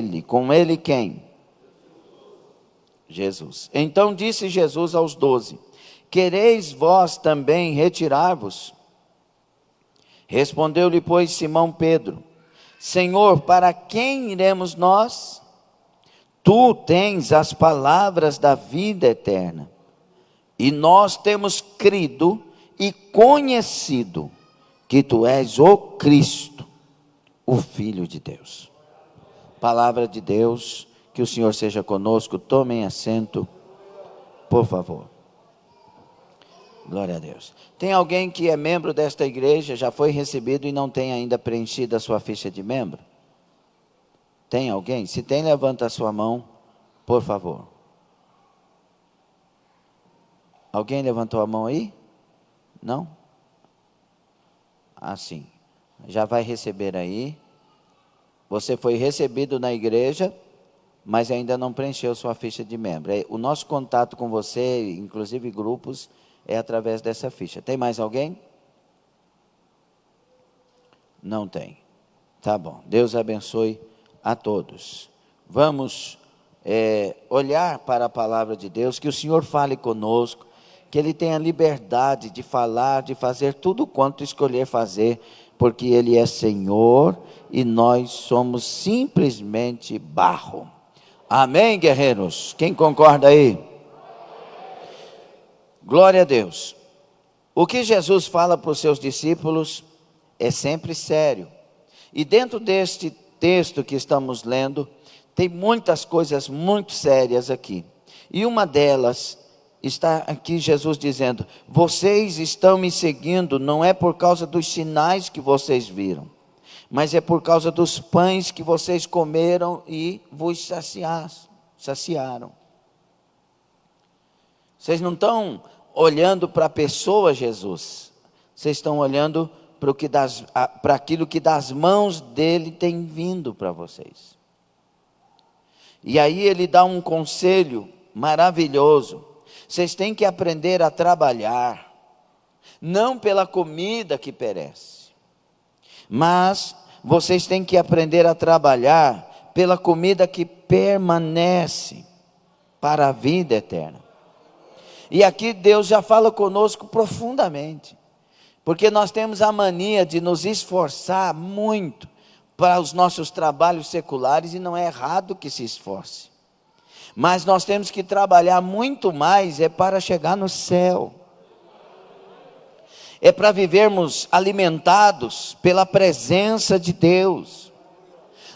ele. Com ele quem? Jesus. Então disse Jesus aos 12: quereis vós também retirar-vos? Respondeu-lhe, pois, Simão Pedro: Senhor, para quem iremos nós? Tu tens as palavras da vida eterna, e nós temos crido e conhecido que tu és o Cristo, o Filho de Deus. Palavra de Deus. Que o Senhor seja conosco. Tomem assento, por favor. Glória a Deus. Tem alguém que é membro desta igreja, já foi recebido e não tem ainda preenchido a sua ficha de membro? Tem alguém? Se tem, levanta a sua mão, por favor. Alguém levantou a mão aí? Não? Assim. Já vai receber aí. Você foi recebido na igreja, mas ainda não preencheu sua ficha de membro. O nosso contato com você, inclusive grupos, é através dessa ficha. Tem mais alguém? Não tem. Tá bom. Deus abençoe a todos. Vamos olhar para a palavra de Deus, que o Senhor fale conosco, que Ele tenha liberdade de falar, de fazer tudo quanto escolher fazer, porque Ele é Senhor e nós somos simplesmente barro. Amém, guerreiros? Quem concorda aí? Glória a Deus. O que Jesus fala para os seus discípulos é sempre sério. E dentro deste texto que estamos lendo, tem muitas coisas muito sérias aqui. E uma delas está aqui Jesus dizendo: vocês estão me seguindo não é por causa dos sinais que vocês viram, mas é por causa dos pães que vocês comeram e vos saciaram. Vocês não estão olhando para a pessoa Jesus, vocês estão olhando para aquilo que das mãos dele tem vindo para vocês. E aí ele dá um conselho maravilhoso: vocês têm que aprender a trabalhar, não pela comida que perece, mas vocês têm que aprender a trabalhar pela comida que permanece para a vida eterna. E aqui Deus já fala conosco profundamente, porque nós temos a mania de nos esforçar muito para os nossos trabalhos seculares, e não é errado que se esforce, mas nós temos que trabalhar muito mais para chegar no céu, para vivermos alimentados pela presença de Deus.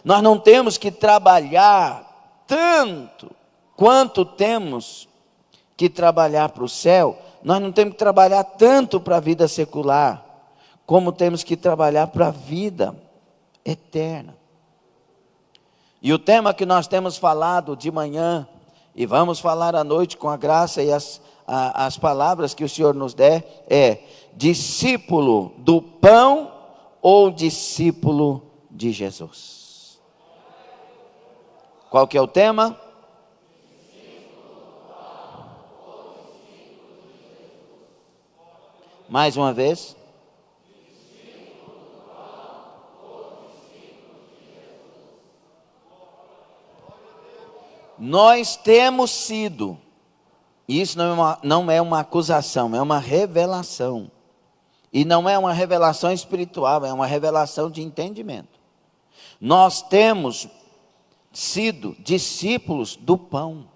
Nós não temos que trabalhar tanto quanto temos que trabalhar para o céu. Nós não temos que trabalhar tanto para a vida secular, como temos que trabalhar para a vida eterna. E o tema que nós temos falado de manhã, e vamos falar à noite com a graça e as palavras que o Senhor nos der, é: discípulo do pão ou discípulo de Jesus? Qual que é o tema? Mais uma vez. Nós temos sido, isso não é uma acusação, é uma revelação. E não é uma revelação espiritual, é uma revelação de entendimento. Nós temos sido discípulos do pão.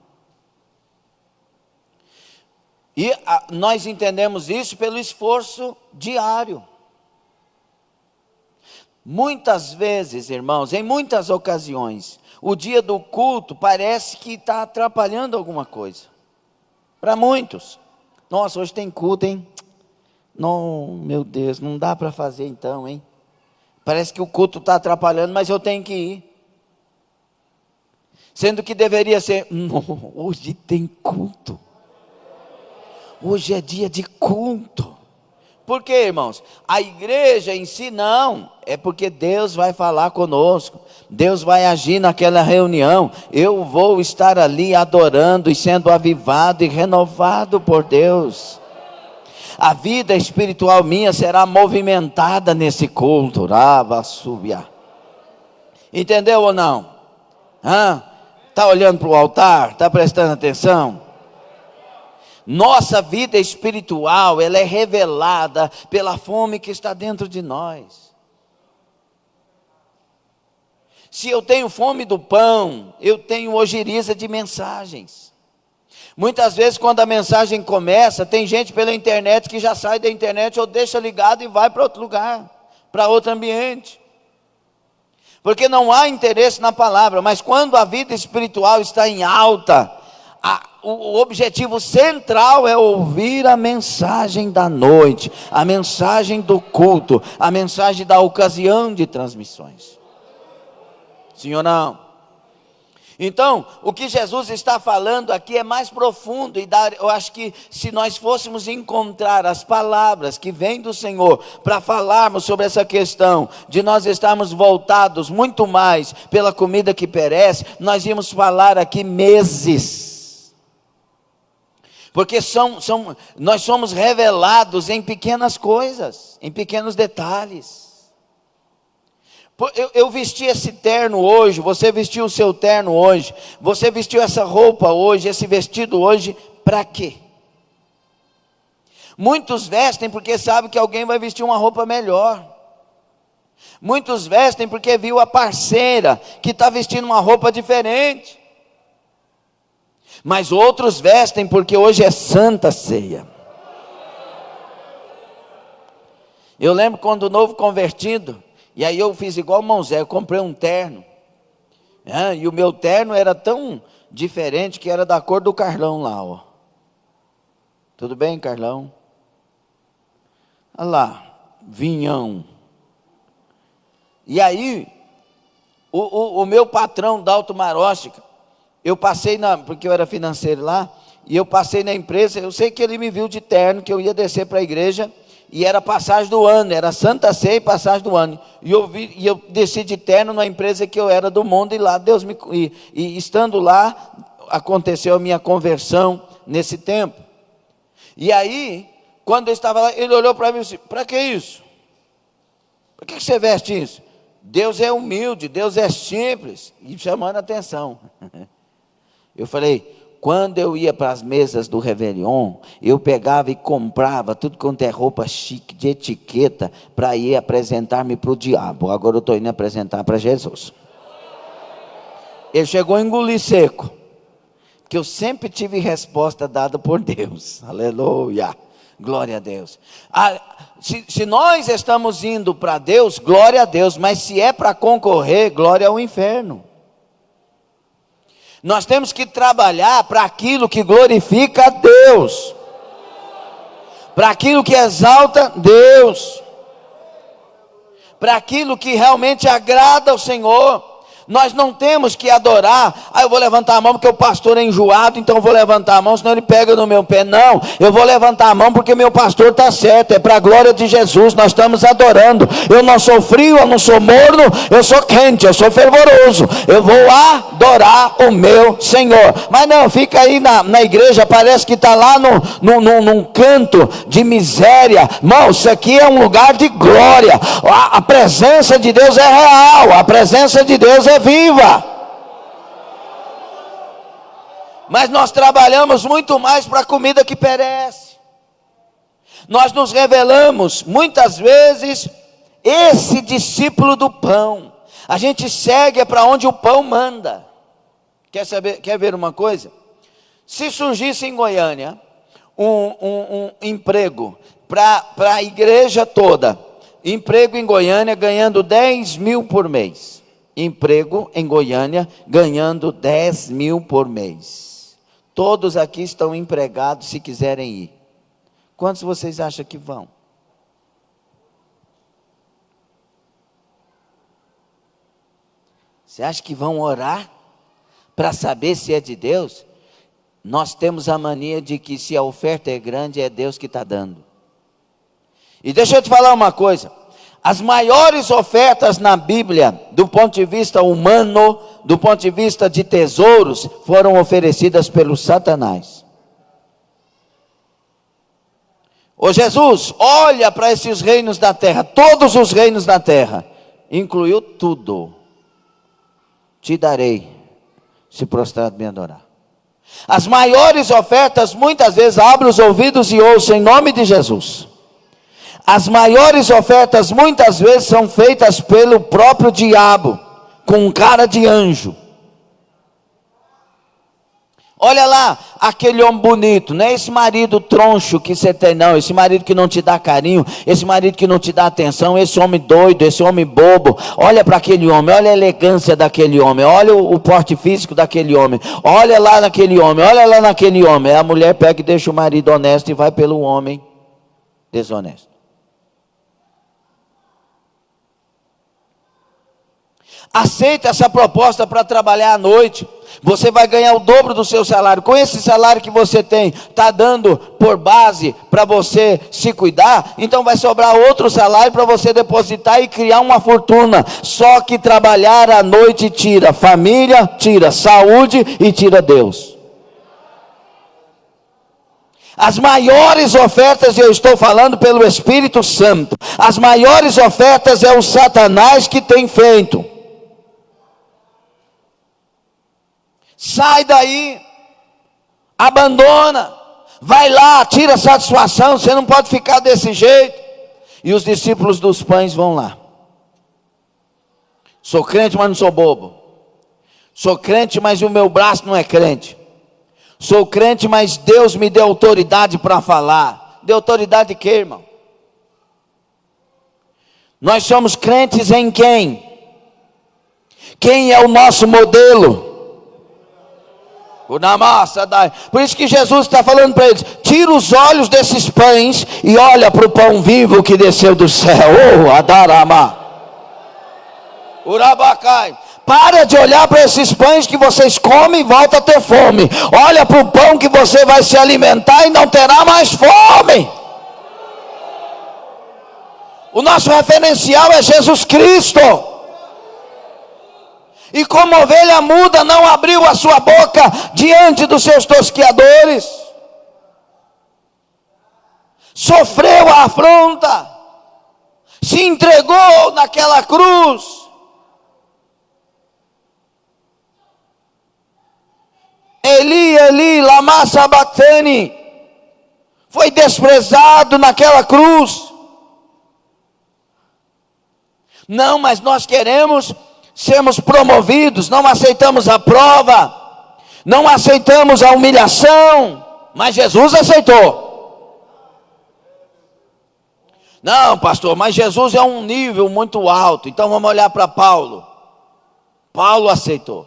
E nós entendemos isso pelo esforço diário. Muitas vezes, irmãos, em muitas ocasiões, o dia do culto parece que está atrapalhando alguma coisa. Para muitos. Nossa, hoje tem culto, hein? Não, meu Deus, não dá para fazer então, hein? Parece que o culto está atrapalhando, mas eu tenho que ir. Sendo que deveria ser: não, hoje tem culto. Hoje é dia de culto. Por quê, irmãos? A igreja em si não, é porque Deus vai falar conosco, Deus vai agir naquela reunião, eu vou estar ali adorando e sendo avivado e renovado por Deus. A vida espiritual minha será movimentada nesse culto. Entendeu ou não? Está olhando para o altar? Está prestando atenção? Nossa vida espiritual, ela é revelada pela fome que está dentro de nós. Se eu tenho fome do pão, eu tenho ojeriza de mensagens. Muitas vezes quando a mensagem começa, tem gente pela internet que já sai da internet ou deixa ligado e vai para outro lugar, para outro ambiente. Porque não há interesse na palavra, mas quando a vida espiritual está em alta, o objetivo central é ouvir a mensagem da noite, a mensagem do culto, a mensagem da ocasião de transmissões. Sim ou não? Então, o que Jesus está falando aqui é mais profundo, e eu acho que se nós fôssemos encontrar as palavras que vêm do Senhor, para falarmos sobre essa questão, de nós estarmos voltados muito mais pela comida que perece, nós íamos falar aqui meses. Porque nós somos revelados em pequenas coisas, em pequenos detalhes. Eu vesti esse terno hoje, você vestiu o seu terno hoje, você vestiu essa roupa hoje, esse vestido hoje, para quê? Muitos vestem porque sabem que alguém vai vestir uma roupa melhor. Muitos vestem porque viu a parceira que está vestindo uma roupa diferente. Mas outros vestem porque hoje é Santa Ceia. Eu lembro quando o novo convertido, e aí eu fiz igual o irmão Zé, eu comprei um terno. E o meu terno era tão diferente que era da cor do Carlão lá, ó. Tudo bem, Carlão? Olha lá, vinhão. E aí, o meu patrão, Dalto Maróstica, eu passei porque eu era financeiro lá, e eu passei na empresa, eu sei que ele me viu de terno, que eu ia descer para a igreja, e era passagem do ano, era Santa Ceia e passagem do ano. E eu desci de terno na empresa que eu era do mundo, e lá Deus e estando lá, aconteceu a minha conversão nesse tempo. E aí, quando eu estava lá, ele olhou para mim e disse: para que isso? Para que você veste isso? Deus é humilde, Deus é simples, e chamando a atenção. Eu falei: quando eu ia para as mesas do Réveillon, eu pegava e comprava tudo quanto é roupa chique, de etiqueta, para ir apresentar-me para o diabo. Agora eu estou indo apresentar para Jesus. Ele chegou a engolir seco, que eu sempre tive resposta dada por Deus. Aleluia, glória a Deus. Se nós estamos indo para Deus, glória a Deus, mas se é para concorrer, glória ao inferno. Nós temos que trabalhar para aquilo que glorifica a Deus, para aquilo que exalta Deus, para aquilo que realmente agrada ao Senhor. Nós não temos que adorar: eu vou levantar a mão porque o pastor é enjoado, então eu vou levantar a mão, senão ele pega no meu pé. Não, eu vou levantar a mão porque meu pastor está certo, é para a glória de Jesus, nós estamos adorando. Eu não sou frio, eu não sou morno, eu sou quente, eu sou fervoroso, eu vou adorar o meu Senhor. Mas não, fica aí na igreja, parece que está lá num canto de miséria. Irmão, isso aqui é um lugar de glória. A presença de Deus é real, a presença de Deus é viva. Mas nós trabalhamos muito mais para a comida que perece. Nós nos revelamos muitas vezes esse discípulo do pão. A gente segue para onde o pão manda. Quer ver uma coisa? Se surgisse em Goiânia um emprego para a igreja toda, emprego em Goiânia ganhando 10 mil por mês. Emprego em Goiânia ganhando 10 mil por mês. Todos aqui estão empregados se quiserem ir. Quantos vocês acham que vão? Você acha que vão orar para saber se é de Deus? Nós temos a mania de que se a oferta é grande, é Deus que está dando. E deixa eu te falar uma coisa: as maiores ofertas na Bíblia, do ponto de vista humano, do ponto de vista de tesouros, foram oferecidas pelo Satanás. Ô Jesus, olha para esses reinos da terra, todos os reinos da terra, incluiu tudo. Te darei se prostrado me adorar. As maiores ofertas muitas vezes, abre os ouvidos e ouça em nome de Jesus. As maiores ofertas muitas vezes são feitas pelo próprio diabo, com cara de anjo. Olha lá, aquele homem bonito, não é esse marido troncho que você tem não, esse marido que não te dá carinho, esse marido que não te dá atenção, esse homem doido, esse homem bobo. Olha para aquele homem, olha a elegância daquele homem, olha o porte físico daquele homem, olha lá naquele homem, olha lá naquele homem. A mulher pega e deixa o marido honesto e vai pelo homem desonesto. Aceita essa proposta para trabalhar à noite. Você vai ganhar o dobro do seu salário. Com esse salário que você tem, está dando por base para você se cuidar. Então vai sobrar outro salário para você depositar e criar uma fortuna. Só que trabalhar à noite tira família, tira saúde e tira Deus. As maiores ofertas, eu estou falando pelo Espírito Santo, as maiores ofertas é o Satanás que tem feito. Sai daí, abandona, vai lá, tira satisfação, você não pode ficar desse jeito. E os discípulos dos pães vão lá. Sou crente, mas não sou bobo. Sou crente, mas o meu braço não é crente. Sou crente, mas Deus me deu autoridade para falar. Deu autoridade de quê, irmão? Nós somos crentes em quem? Quem é o nosso modelo? Na massa, por isso que Jesus está falando para eles: tira os olhos desses pães e olha para o pão vivo que desceu do céu. Adarama, Urabacai. Para de olhar para esses pães que vocês comem e volta a ter fome. Olha para o pão que você vai se alimentar e não terá mais fome. O nosso referencial é Jesus Cristo. E como ovelha muda, não abriu a sua boca diante dos seus tosqueadores. Sofreu a afronta. Se entregou naquela cruz. Eli, Eli, lama sabachthani. Foi desprezado naquela cruz. Não, mas nós queremos sermos promovidos, não aceitamos a prova, não aceitamos a humilhação, mas Jesus aceitou. Não, pastor, mas Jesus é um nível muito alto, então vamos olhar para Paulo. Paulo aceitou.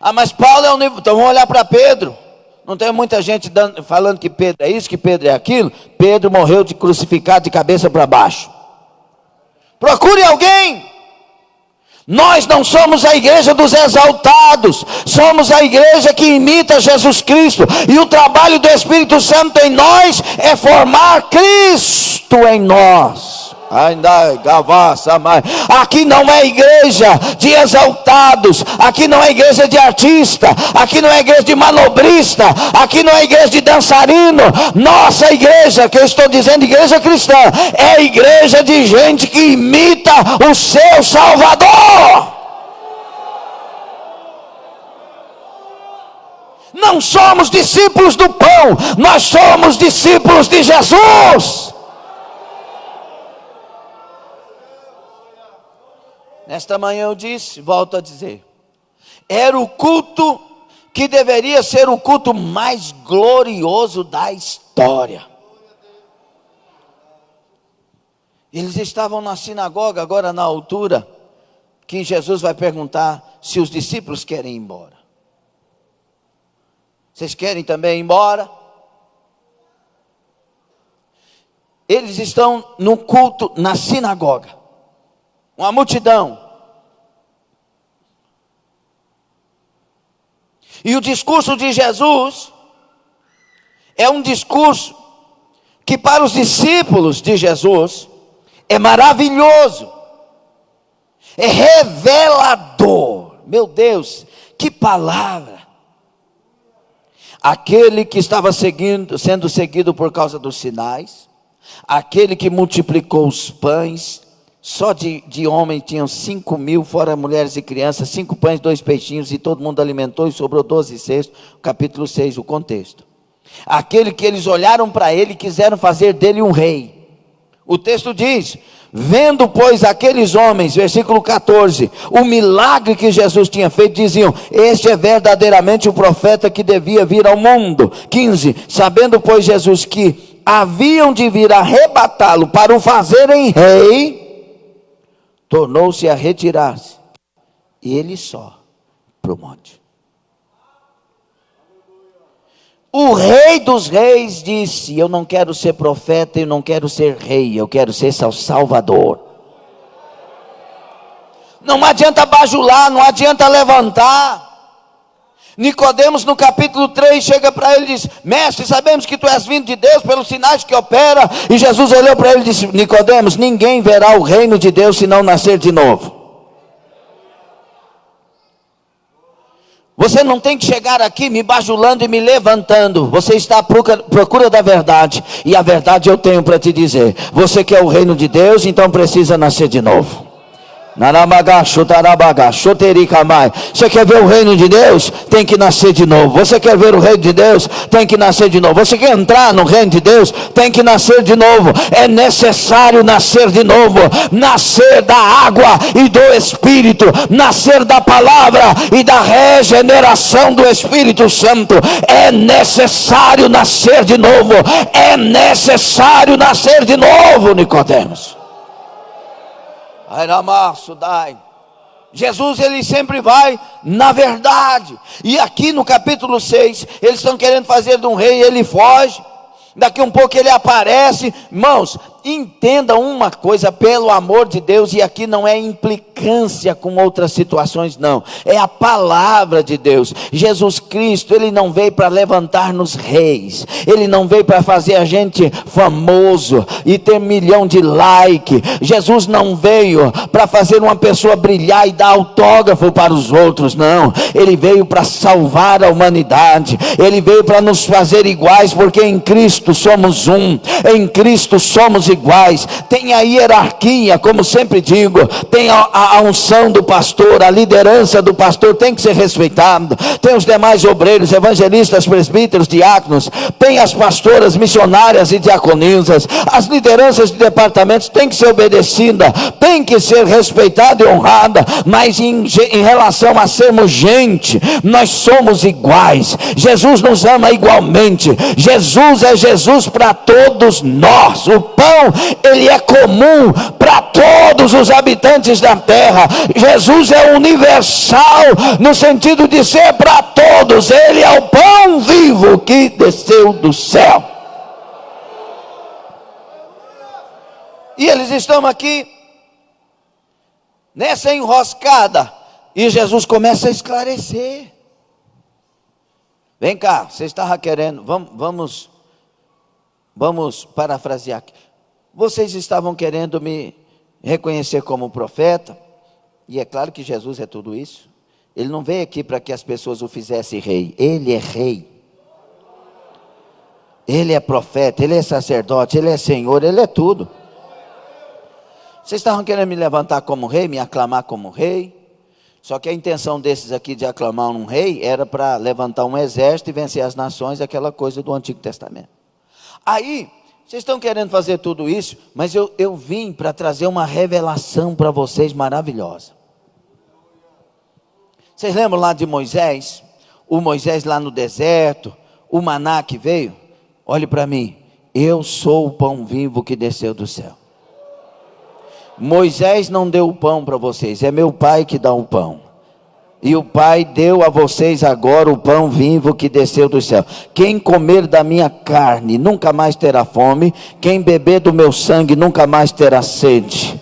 Ah, mas Paulo é um nível, então vamos olhar para Pedro. Não tem muita gente falando que Pedro é isso, que Pedro é aquilo. Pedro morreu de crucificado de cabeça para baixo. Procure alguém. Nós não somos a igreja dos exaltados, somos a igreja que imita Jesus Cristo. E o trabalho do Espírito Santo em nós é formar Cristo em nós. Aqui não é igreja de exaltados, aqui não é igreja de artista, aqui não é igreja de manobrista, aqui não é igreja de dançarino. Nossa igreja, que eu estou dizendo igreja cristã, é igreja de gente que imita o seu Salvador. Não somos discípulos do pão, nós somos discípulos de Jesus. Nesta manhã eu disse, volto a dizer, era o culto que deveria ser o culto mais glorioso da história. Eles estavam na sinagoga, agora na altura, que Jesus vai perguntar se os discípulos querem ir embora. Vocês querem também ir embora? Eles estão no culto, na sinagoga. Uma multidão. E o discurso de Jesus é um discurso que para os discípulos de Jesus é maravilhoso, é revelador. Meu Deus, que palavra! Aquele que estava sendo seguido por causa dos sinais, aquele que multiplicou os pães, Só de homem tinham 5.000, fora mulheres e crianças, 5 pães, 2 peixinhos, e todo mundo alimentou, e sobrou 12 cestos. Capítulo 6, o contexto. Aquele que eles olharam para ele e quiseram fazer dele um rei. O texto diz: vendo, pois, aqueles homens, versículo 14, o milagre que Jesus tinha feito, diziam: este é verdadeiramente o profeta que devia vir ao mundo. 15, sabendo, pois, Jesus que haviam de vir arrebatá-lo para o fazerem rei, tornou-se a retirar-se, e ele só, para o monte. O rei dos reis disse: eu não quero ser profeta, eu não quero ser rei, eu quero ser salvador. Não adianta bajular, não adianta levantar. Nicodemos, no capítulo 3, chega para ele e diz: mestre, sabemos que tu és vindo de Deus pelos sinais que opera. E Jesus olhou para ele e disse: Nicodemos, ninguém verá o reino de Deus se não nascer de novo. Você não tem que chegar aqui me bajulando e me levantando. Você está à procura da verdade, e a verdade eu tenho para te dizer. Você quer o reino de Deus, então precisa nascer de novo. Você quer ver o reino de Deus? Tem que nascer de novo. Você quer ver o reino de Deus? Tem que nascer de novo. Você quer entrar no reino de Deus? Tem que nascer de novo. É necessário nascer de novo. Nascer da água e do Espírito. Nascer da palavra e da regeneração do Espírito Santo. É necessário nascer de novo. É necessário nascer de novo, Nicodemos. Jesus, ele sempre vai na verdade. E aqui no capítulo 6, eles estão querendo fazer de um rei, ele foge. Daqui um pouco ele aparece. Irmãos, entenda uma coisa, pelo amor de Deus, e aqui não é implicância com outras situações, não, é a palavra de Deus. Jesus Cristo, ele não veio para levantar-nos reis, ele não veio para fazer a gente famoso e ter 1 milhão de like. Jesus não veio para fazer uma pessoa brilhar e dar autógrafo para os outros, não. Ele veio para salvar a humanidade, ele veio para nos fazer iguais, porque em Cristo somos um, em Cristo somos iguais. Tem a hierarquia, como sempre digo, tem a unção do pastor, a liderança do pastor tem que ser respeitada. Tem os demais obreiros, evangelistas, presbíteros, diáconos, tem as pastoras, missionárias e diaconisas. As lideranças de departamentos têm que ser obedecidas, tem que ser respeitada e honrada. Mas em relação a sermos gente, nós somos iguais. Jesus nos ama igualmente. Jesus é Jesus para todos nós. O pão, ele é comum para todos os habitantes da terra. Jesus é universal no sentido de ser para todos. Ele é o pão vivo que desceu do céu. E eles estão aqui nessa enroscada, e Jesus começa a esclarecer. Vem cá, você estava querendo, vamos parafrasear aqui. Vocês estavam querendo me reconhecer como profeta, e é claro que Jesus é tudo isso. Ele não veio aqui para que as pessoas o fizessem rei, ele é rei. Ele é profeta, ele é sacerdote, ele é senhor, ele é tudo. Vocês estavam querendo me levantar como rei, me aclamar como rei. Só que a intenção desses aqui de aclamar um rei era para levantar um exército e vencer as nações, aquela coisa do Antigo Testamento. Aí, vocês estão querendo fazer tudo isso, mas eu vim para trazer uma revelação para vocês maravilhosa. Vocês lembram lá de Moisés? O Moisés lá no deserto, o maná que veio? Olhe para mim, eu sou o pão vivo que desceu do céu. Moisés não deu o pão para vocês, é meu pai que dá o pão. E o pai deu a vocês agora o pão vivo que desceu do céu. Quem comer da minha carne nunca mais terá fome, quem beber do meu sangue nunca mais terá sede.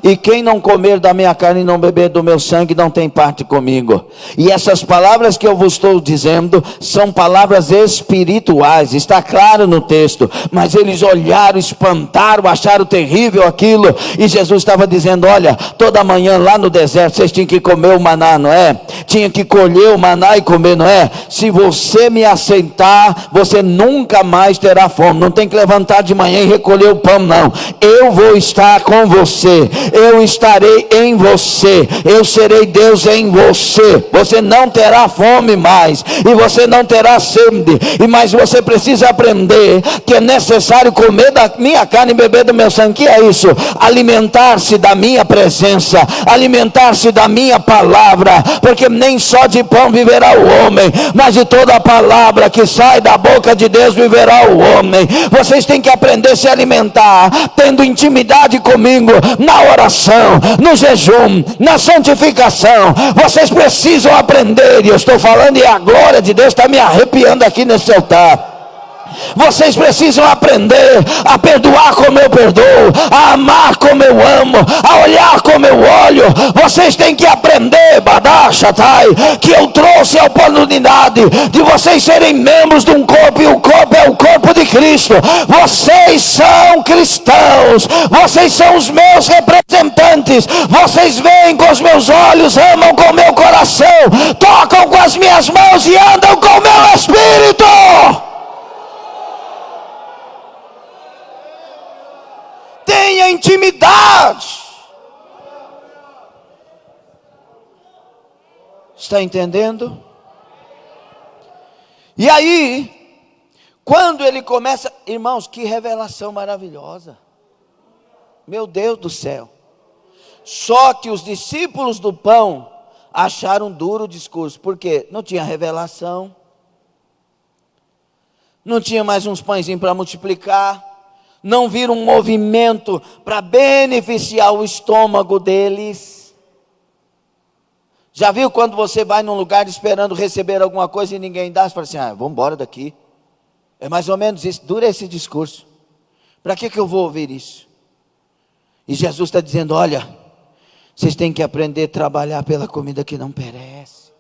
E quem não comer da minha carne e não beber do meu sangue não tem parte comigo. E essas palavras que eu vos estou dizendo são palavras espirituais, está claro no texto. Mas eles olharam, espantaram, acharam terrível aquilo. E Jesus estava dizendo: olha, toda manhã lá no deserto vocês tinham que comer o maná, não é? Tinha que colher o maná e comer, não é? Se você me aceitar, você nunca mais terá fome. Não tem que levantar de manhã e recolher o pão, não. eu vou estar com você, eu estarei em você, eu serei Deus em você. Você não terá fome mais, e você não terá sede, mas você precisa aprender que é necessário comer da minha carne e beber do meu sangue. Que é isso? Alimentar-se da minha presença, alimentar-se da minha palavra, porque nem só de pão viverá o homem, mas de toda a palavra que sai da boca de Deus viverá o homem. Vocês têm que aprender a se alimentar, tendo intimidade comigo, na oração, no jejum, na santificação. Vocês precisam aprender, e eu estou falando, e a glória de Deus está me arrepiando aqui nesse altar. Vocês precisam aprender a perdoar como eu perdoo, a amar como eu amo, a olhar como eu olho. Vocês têm que aprender, Badashatai, que eu trouxe a oportunidade de vocês serem membros de um corpo, e o corpo é o corpo de Cristo. Vocês são cristãos, vocês são os meus representantes. Vocês veem com os meus olhos, amam com o meu coração, tocam com as minhas mãos e andam com o meu espírito. Tenha intimidade. Está entendendo? E aí, quando ele começa, irmãos, que revelação maravilhosa. Meu Deus do céu. Só que os discípulos do pão acharam duro o discurso, porque não tinha revelação, não tinha mais uns pãezinhos para multiplicar, não viram um movimento para beneficiar o estômago deles. Já viu quando você vai num lugar esperando receber alguma coisa e ninguém dá? Você fala assim, vamos embora daqui. É mais ou menos isso, dura esse discurso. Para que eu vou ouvir isso? E Jesus está dizendo, olha, vocês têm que aprender a trabalhar pela comida que não perece.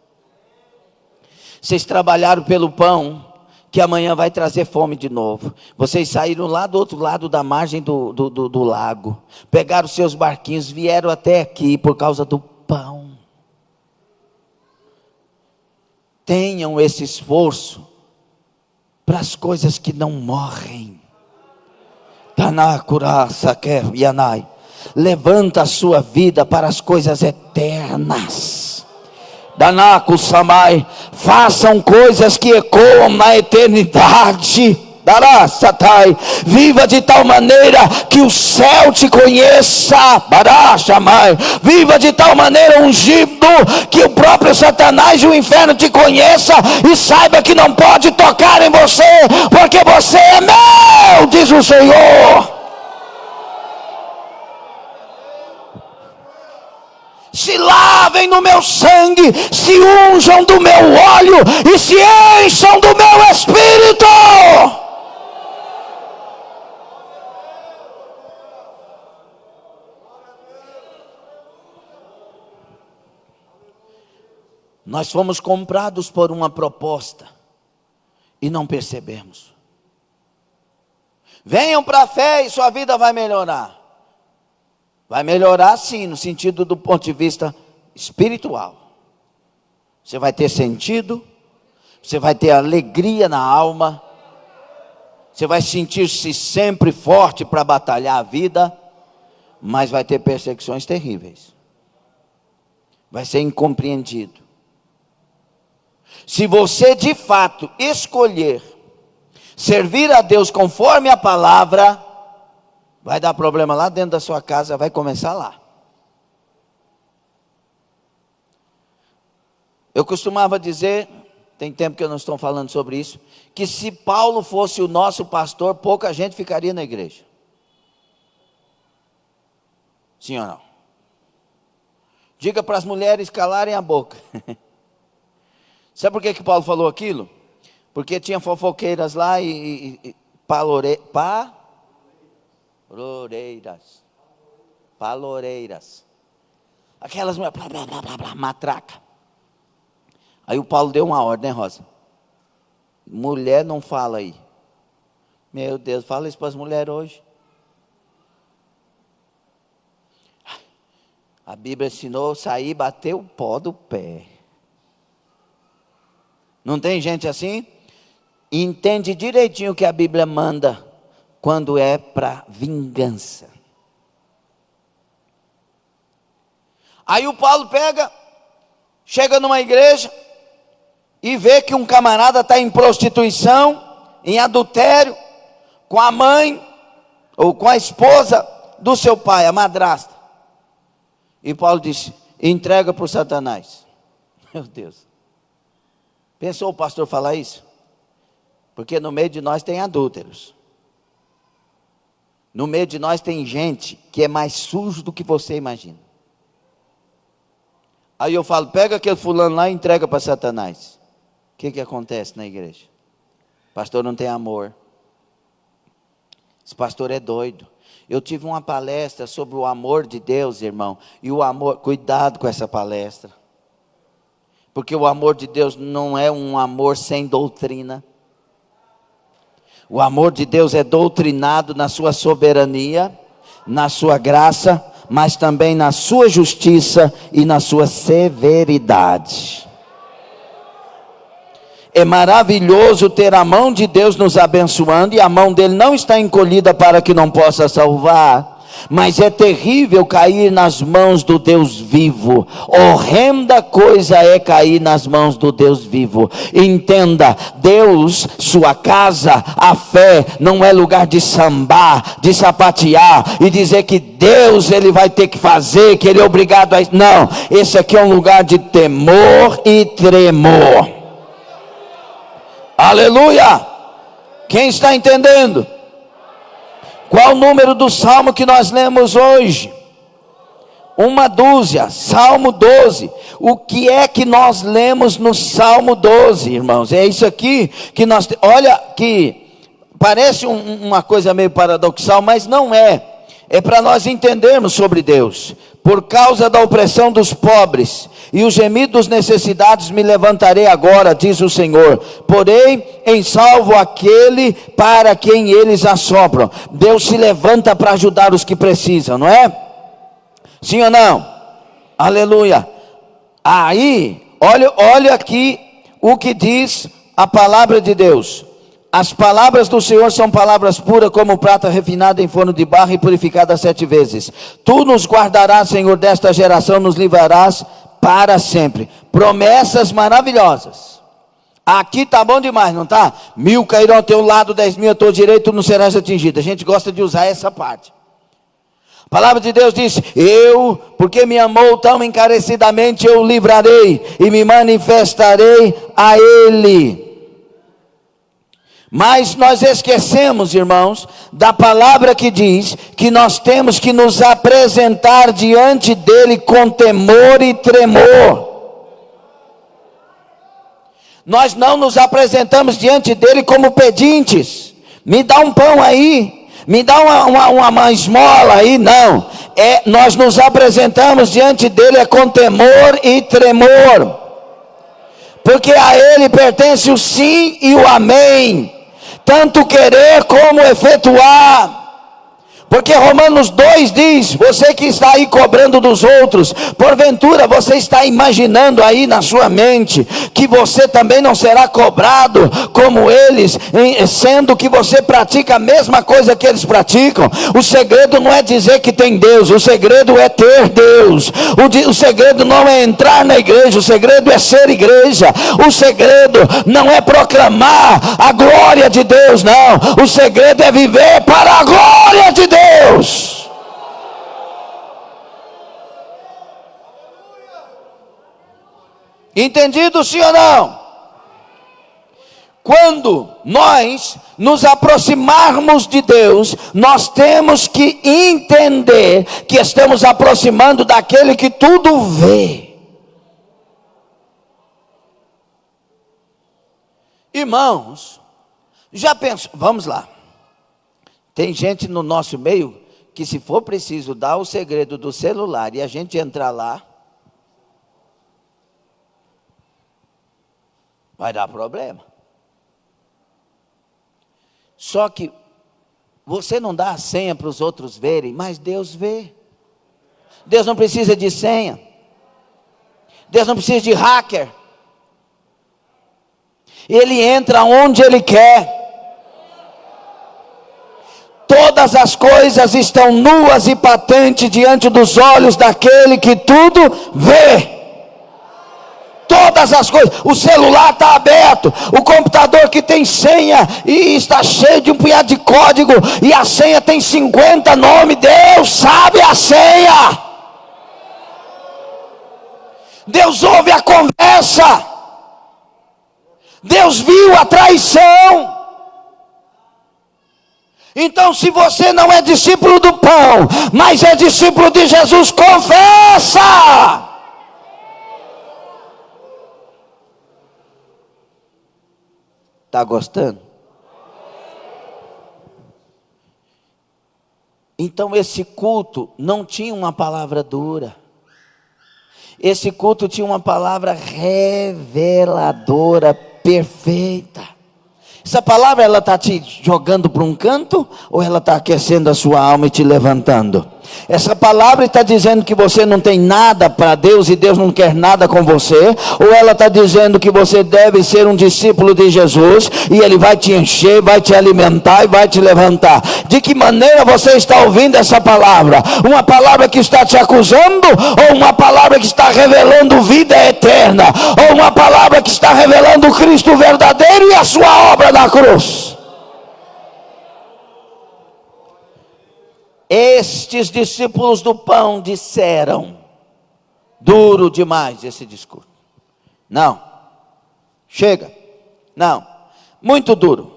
Vocês trabalharam pelo pão que amanhã vai trazer fome de novo. Vocês saíram lá do outro lado da margem do lago, pegaram seus barquinhos, vieram até aqui por causa do pão. Tenham esse esforço para as coisas que não morrem. Levanta a sua vida para as coisas eternas. Danaku Samai, façam coisas que ecoam na eternidade. Darasatai, viva de tal maneira que o céu te conheça. Barashamai, viva de tal maneira ungido que o próprio Satanás e o inferno te conheça e saiba que não pode tocar em você, porque você é meu, diz o Senhor. Se lavem no meu sangue, se unjam do meu óleo e se encham do meu espírito. Nós fomos comprados por uma proposta e não percebemos. Venham para a fé e sua vida vai melhorar. Vai melhorar sim, no sentido do ponto de vista espiritual. Você vai ter sentido, você vai ter alegria na alma, você vai sentir-se sempre forte para batalhar a vida, mas vai ter perseguições terríveis. Vai ser incompreendido. Se você de fato escolher servir a Deus conforme a palavra, vai dar problema lá dentro da sua casa, vai começar lá. Eu costumava dizer, tem tempo que eu não estou falando sobre isso, que se Paulo fosse o nosso pastor, pouca gente ficaria na igreja. Sim ou não? Diga para as mulheres calarem a boca. Sabe por que Paulo falou aquilo? Porque tinha fofoqueiras lá e paloreiras. Aquelas mulheres, blá, blá, blá, blá, blá, matraca. Aí o Paulo deu uma ordem, né, Rosa? Mulher não fala aí. Meu Deus, fala isso para as mulheres hoje. A Bíblia ensinou sair e bater o pó do pé. Não tem gente assim? Entende direitinho o que a Bíblia manda quando é para vingança. Aí o Paulo chega numa igreja e vê que um camarada está em prostituição, em adultério, com a mãe ou com a esposa do seu pai, a madrasta. E Paulo disse: entrega para o Satanás. Meu Deus. Pensou o pastor falar isso? Porque no meio de nós tem adúlteros. No meio de nós tem gente que é mais sujo do que você imagina. Aí eu falo: pega aquele fulano lá e entrega para Satanás. O que acontece na igreja? O pastor não tem amor. Esse pastor é doido. Eu tive uma palestra sobre o amor de Deus, irmão. E o amor, cuidado com essa palestra. Porque o amor de Deus não é um amor sem doutrina. O amor de Deus é doutrinado na sua soberania, na sua graça, mas também na sua justiça e na sua severidade. É maravilhoso ter a mão de Deus nos abençoando, e a mão dele não está encolhida para que não possa salvar. Mas é terrível cair nas mãos do Deus vivo. Horrenda coisa é cair nas mãos do Deus vivo. Entenda, Deus, sua casa, a fé, não é lugar de sambar, de sapatear e dizer que Deus, ele vai ter que fazer, que ele é obrigado a... Não, esse aqui é um lugar de temor e tremor. Aleluia! Quem está entendendo? Qual o número do salmo que nós lemos hoje? 1 Salmo 12. O que é que nós lemos no Salmo 12, irmãos? É isso aqui que nós... Olha que parece uma coisa meio paradoxal, mas não é. É para nós entendermos sobre Deus. Por causa da opressão dos pobres e o gemido dos necessitados me levantarei agora, diz o Senhor. Porém, em salvo aquele para quem eles assopram. Deus se levanta para ajudar os que precisam, não é? Sim ou não? Aleluia. Aí, olha aqui o que diz a palavra de Deus. As palavras do Senhor são palavras puras como prata refinada em forno de barro e purificada 7 vezes. Tu nos guardarás, Senhor, desta geração, nos livrarás para sempre. Promessas maravilhosas. Aqui tá bom demais, não tá? 1000 cairão ao teu lado, 10.000 ao teu direito, tu não serás atingido. A gente gosta de usar essa parte. A palavra de Deus diz: porque me amou tão encarecidamente, eu o livrarei e me manifestarei a ele. Mas nós esquecemos, irmãos, da palavra que diz que nós temos que nos apresentar diante dele com temor e tremor. Nós não nos apresentamos diante dele como pedintes. Me dá um pão aí, me dá uma esmola aí. Não, nós nos apresentamos diante dele com temor e tremor. Porque a ele pertence o sim e o amém. Tanto querer como efetuar. Porque Romanos 2 diz: você que está aí cobrando dos outros, porventura você está imaginando aí na sua mente que você também não será cobrado como eles, sendo que você pratica a mesma coisa que eles praticam. O segredo não é dizer que tem Deus, o segredo é ter Deus. O segredo não é entrar na igreja, o segredo é ser igreja. O segredo não é proclamar a glória de Deus, não. O segredo é viver para a glória de Deus. Entendido, sim ou não? Quando nós nos aproximarmos de Deus, nós temos que entender que estamos aproximando daquele que tudo vê. Irmãos, já pensou? Vamos lá. Tem gente no nosso meio que, se for preciso dar o segredo do celular e a gente entrar lá, vai dar problema. Só que você não dá a senha para os outros verem, mas Deus vê. Deus não precisa de senha. Deus não precisa de hacker. Ele entra onde Ele quer. todas as coisas estão nuas e patentes diante dos olhos daquele que tudo vê. Todas as coisas, o celular está aberto, o computador que tem senha e está cheio de um punhado de código, e a senha tem 50 nomes, Deus sabe a senha. Deus ouve a conversa, Deus viu a traição. Então, se você não é discípulo do pão, mas é discípulo de Jesus, confessa. Está gostando? Então esse culto não tinha uma palavra dura. Esse culto tinha uma palavra reveladora, perfeita. Essa palavra, ela está te jogando para um canto, ou ela está aquecendo a sua alma e te levantando? Essa palavra está dizendo que você não tem nada para Deus e Deus não quer nada com você, ou ela está dizendo que você deve ser um discípulo de Jesus e Ele vai te encher, vai te alimentar e vai te levantar? De que maneira você está ouvindo essa palavra? Uma palavra que está te acusando, ou uma palavra que está revelando vida eterna, ou uma palavra que está revelando o Cristo verdadeiro e a sua obra na cruz? Estes discípulos do pão disseram: duro demais esse discurso. Não, chega, não, muito duro.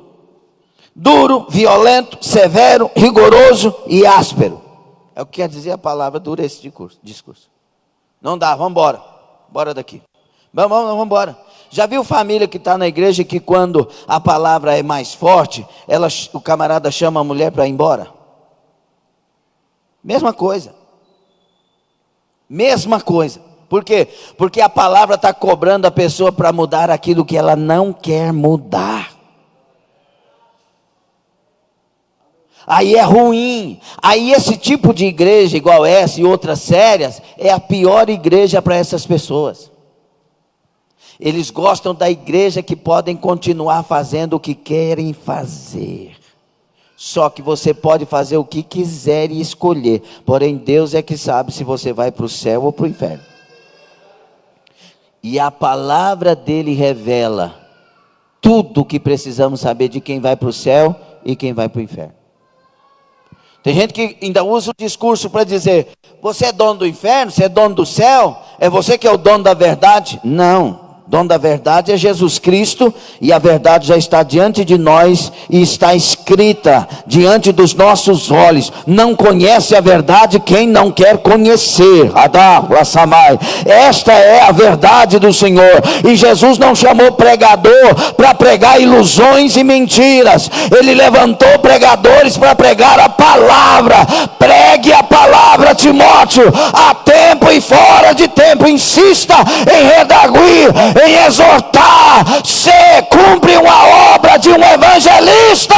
Duro, violento, severo, rigoroso e áspero. É o que quer dizer a palavra dura esse discurso. Não dá, vamos embora, bora daqui. Vamos embora. Já viu família que está na igreja que quando a palavra é mais forte, o camarada chama a mulher para ir embora? Mesma coisa. Mesma coisa. Por quê? Porque a palavra está cobrando a pessoa para mudar aquilo que ela não quer mudar. Aí é ruim. Aí esse tipo de igreja, igual essa e outras sérias, é a pior igreja para essas pessoas. Eles gostam da igreja que podem continuar fazendo o que querem fazer. Só que você pode fazer o que quiser e escolher. Porém, Deus é que sabe se você vai para o céu ou para o inferno. E a palavra dele revela tudo o que precisamos saber de quem vai para o céu e quem vai para o inferno. Tem gente que ainda usa o discurso para dizer: você é dono do inferno, você é dono do céu, é você que é o dono da verdade. Não. Dono da verdade é Jesus Cristo, e a verdade já está diante de nós e está escrita diante dos nossos olhos. Não conhece a verdade quem não quer conhecer. Esta é a verdade do Senhor. E Jesus não chamou pregador para pregar ilusões e mentiras. Ele levantou pregadores para pregar a palavra. Pregue a palavra, Timóteo, a tempo e fora de tempo. Insista em redarguir, em exortar. Você cumpre uma obra de um evangelista.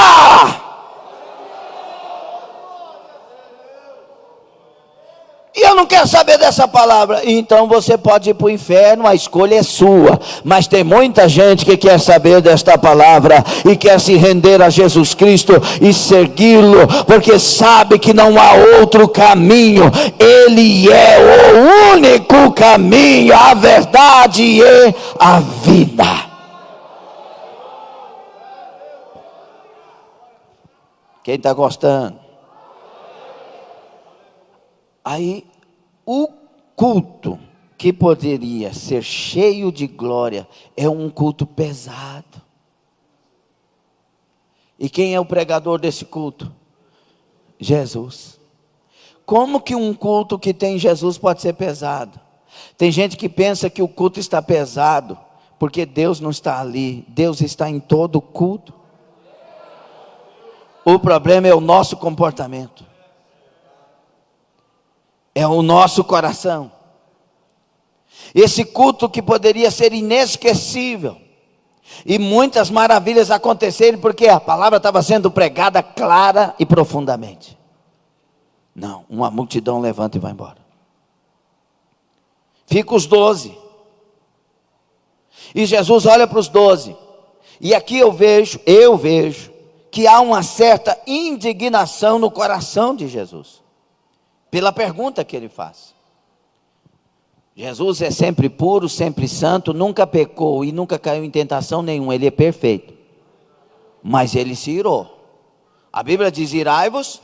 E eu não quero saber dessa palavra. Então você pode ir para o inferno, a escolha é sua. Mas tem muita gente que quer saber desta palavra e quer se render a Jesus Cristo e segui-lo, porque sabe que não há outro caminho. Ele é o único caminho, a verdade e a vida. Quem está gostando? Aí, o culto que poderia ser cheio de glória é um culto pesado. E quem é o pregador desse culto? Jesus. Como que um culto que tem Jesus pode ser pesado? Tem gente que pensa que o culto está pesado porque Deus não está ali. Deus está em todo o culto. O problema é o nosso comportamento. É o nosso coração. Esse culto que poderia ser inesquecível. E muitas maravilhas aconteceram porque a palavra estava sendo pregada clara e profundamente. Não, uma multidão levanta e vai embora. Fica os 12. E Jesus olha para os 12. E aqui eu vejo que há uma certa indignação no coração de Jesus, pela pergunta que ele faz. Jesus é sempre puro, sempre santo, nunca pecou e nunca caiu em tentação nenhuma, ele é perfeito. Mas ele se irou. A Bíblia diz: irai-vos.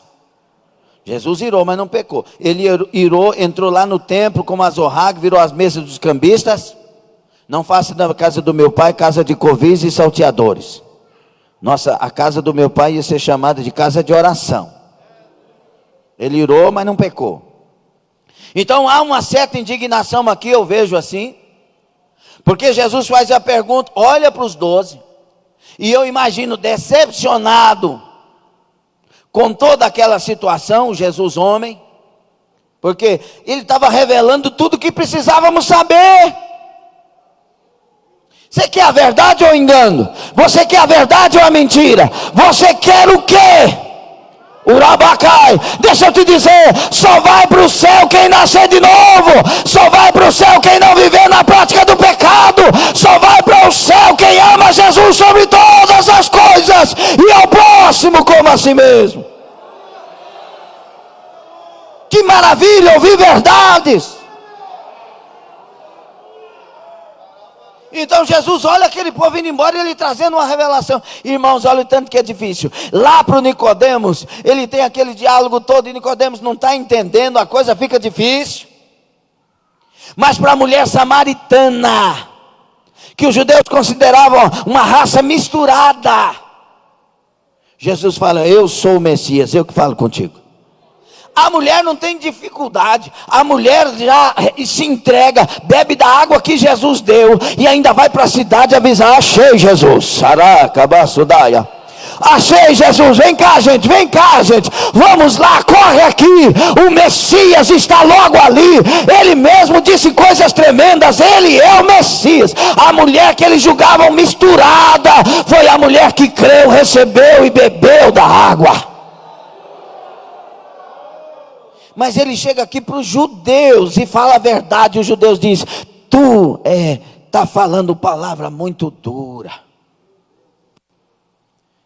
Jesus irou, mas não pecou. Ele irou, entrou lá no templo como azorrague, virou as mesas dos cambistas. Não faça da casa do meu pai casa de covis e salteadores. Nossa, a casa do meu pai ia ser chamada de casa de oração. Ele irou, mas não pecou. Então há uma certa indignação aqui, eu vejo assim, porque Jesus faz a pergunta, olha para os 12, e eu imagino decepcionado com toda aquela situação, Jesus homem, porque ele estava revelando tudo o que precisávamos saber. Você quer a verdade ou o engano? Você quer a verdade ou a mentira? Você quer o quê? Urabacai, deixa eu te dizer, só vai para o céu quem nascer de novo, só vai para o céu quem não viver na prática do pecado, só vai para o céu quem ama Jesus sobre todas as coisas, e ao próximo como a si mesmo. Que maravilha ouvir verdades. Então Jesus olha aquele povo indo embora, ele trazendo uma revelação. Irmãos, olha o tanto que é difícil. Lá para o Nicodemos, ele tem aquele diálogo todo, e Nicodemos não está entendendo, a coisa fica difícil. Mas para a mulher samaritana, que os judeus consideravam uma raça misturada, Jesus fala: eu sou o Messias, eu que falo contigo. A mulher não tem dificuldade, a mulher já se entrega, bebe da água que Jesus deu, e ainda vai para a cidade avisar: achei Jesus, achei Jesus, vem cá gente, vamos lá, corre aqui, o Messias está logo ali, ele mesmo disse coisas tremendas, ele é o Messias. A mulher que eles julgavam misturada, foi a mulher que creu, recebeu e bebeu da água. Mas ele chega aqui para os judeus e fala a verdade. Os judeus dizem: tu está falando palavra muito dura.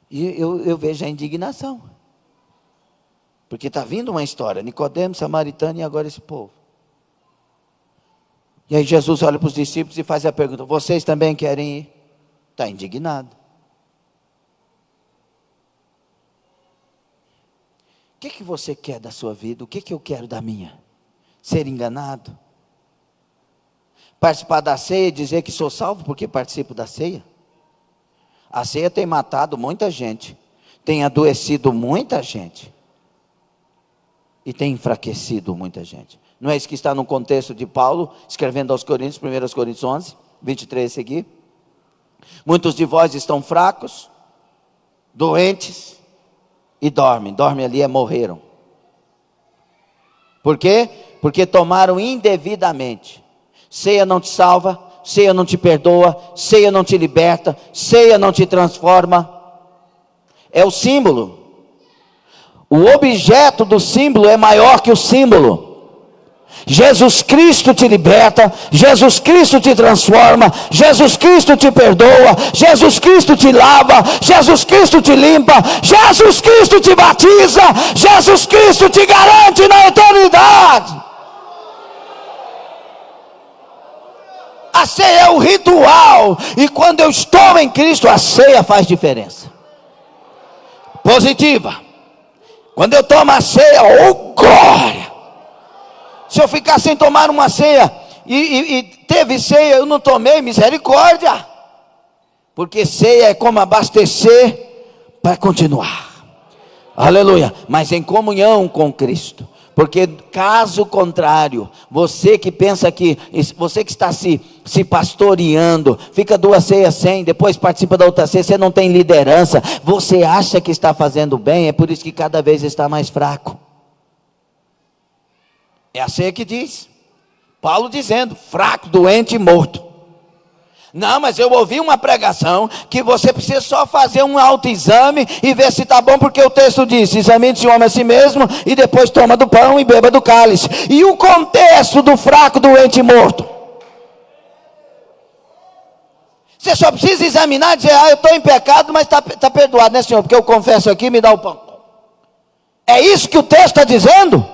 E eu vejo a indignação, porque está vindo uma história, Nicodemos, samaritano, e agora esse povo. E aí Jesus olha para os discípulos e faz a pergunta: vocês também querem ir? Está indignado. O que você quer da sua vida? O que eu quero da minha? Ser enganado? Participar da ceia e dizer que sou salvo porque participo da ceia? A ceia tem matado muita gente, tem adoecido muita gente, e tem enfraquecido muita gente. Não é isso que está no contexto de Paulo, escrevendo aos Coríntios, 1 Coríntios 11, 23 a seguir. Muitos de vós estão fracos, doentes, e dormem ali morreram. Por quê? Porque tomaram indevidamente. Ceia não te salva, ceia não te perdoa, ceia não te liberta, ceia não te transforma. É o símbolo. O objeto do símbolo é maior que o símbolo. Jesus Cristo te liberta, Jesus Cristo te transforma, Jesus Cristo te perdoa, Jesus Cristo te lava, Jesus Cristo te limpa, Jesus Cristo te batiza, Jesus Cristo te garante na eternidade. A ceia é o ritual, e quando eu estou em Cristo, a ceia faz diferença positiva. Quando eu tomo a ceia, oh glória! Se eu ficar sem tomar uma ceia, e teve ceia, eu não tomei, misericórdia. Porque ceia é como abastecer para continuar. Aleluia. Mas em comunhão com Cristo. Porque caso contrário, você que pensa que, você que está se pastoreando, fica 2 ceias sem, depois participa da outra ceia, você não tem liderança, você acha que está fazendo bem, é por isso que cada vez está mais fraco. É a ceia que diz, Paulo dizendo, fraco, doente e morto. Não, mas eu ouvi uma pregação que você precisa só fazer um autoexame e ver se está bom, porque o texto diz: examine-se o homem a si mesmo e depois toma do pão e beba do cálice. E o contexto do fraco, doente e morto? Você só precisa examinar e dizer: eu estou em pecado, mas está perdoado, né, Senhor? Porque eu confesso aqui, me dá o pão. É isso que o texto está dizendo?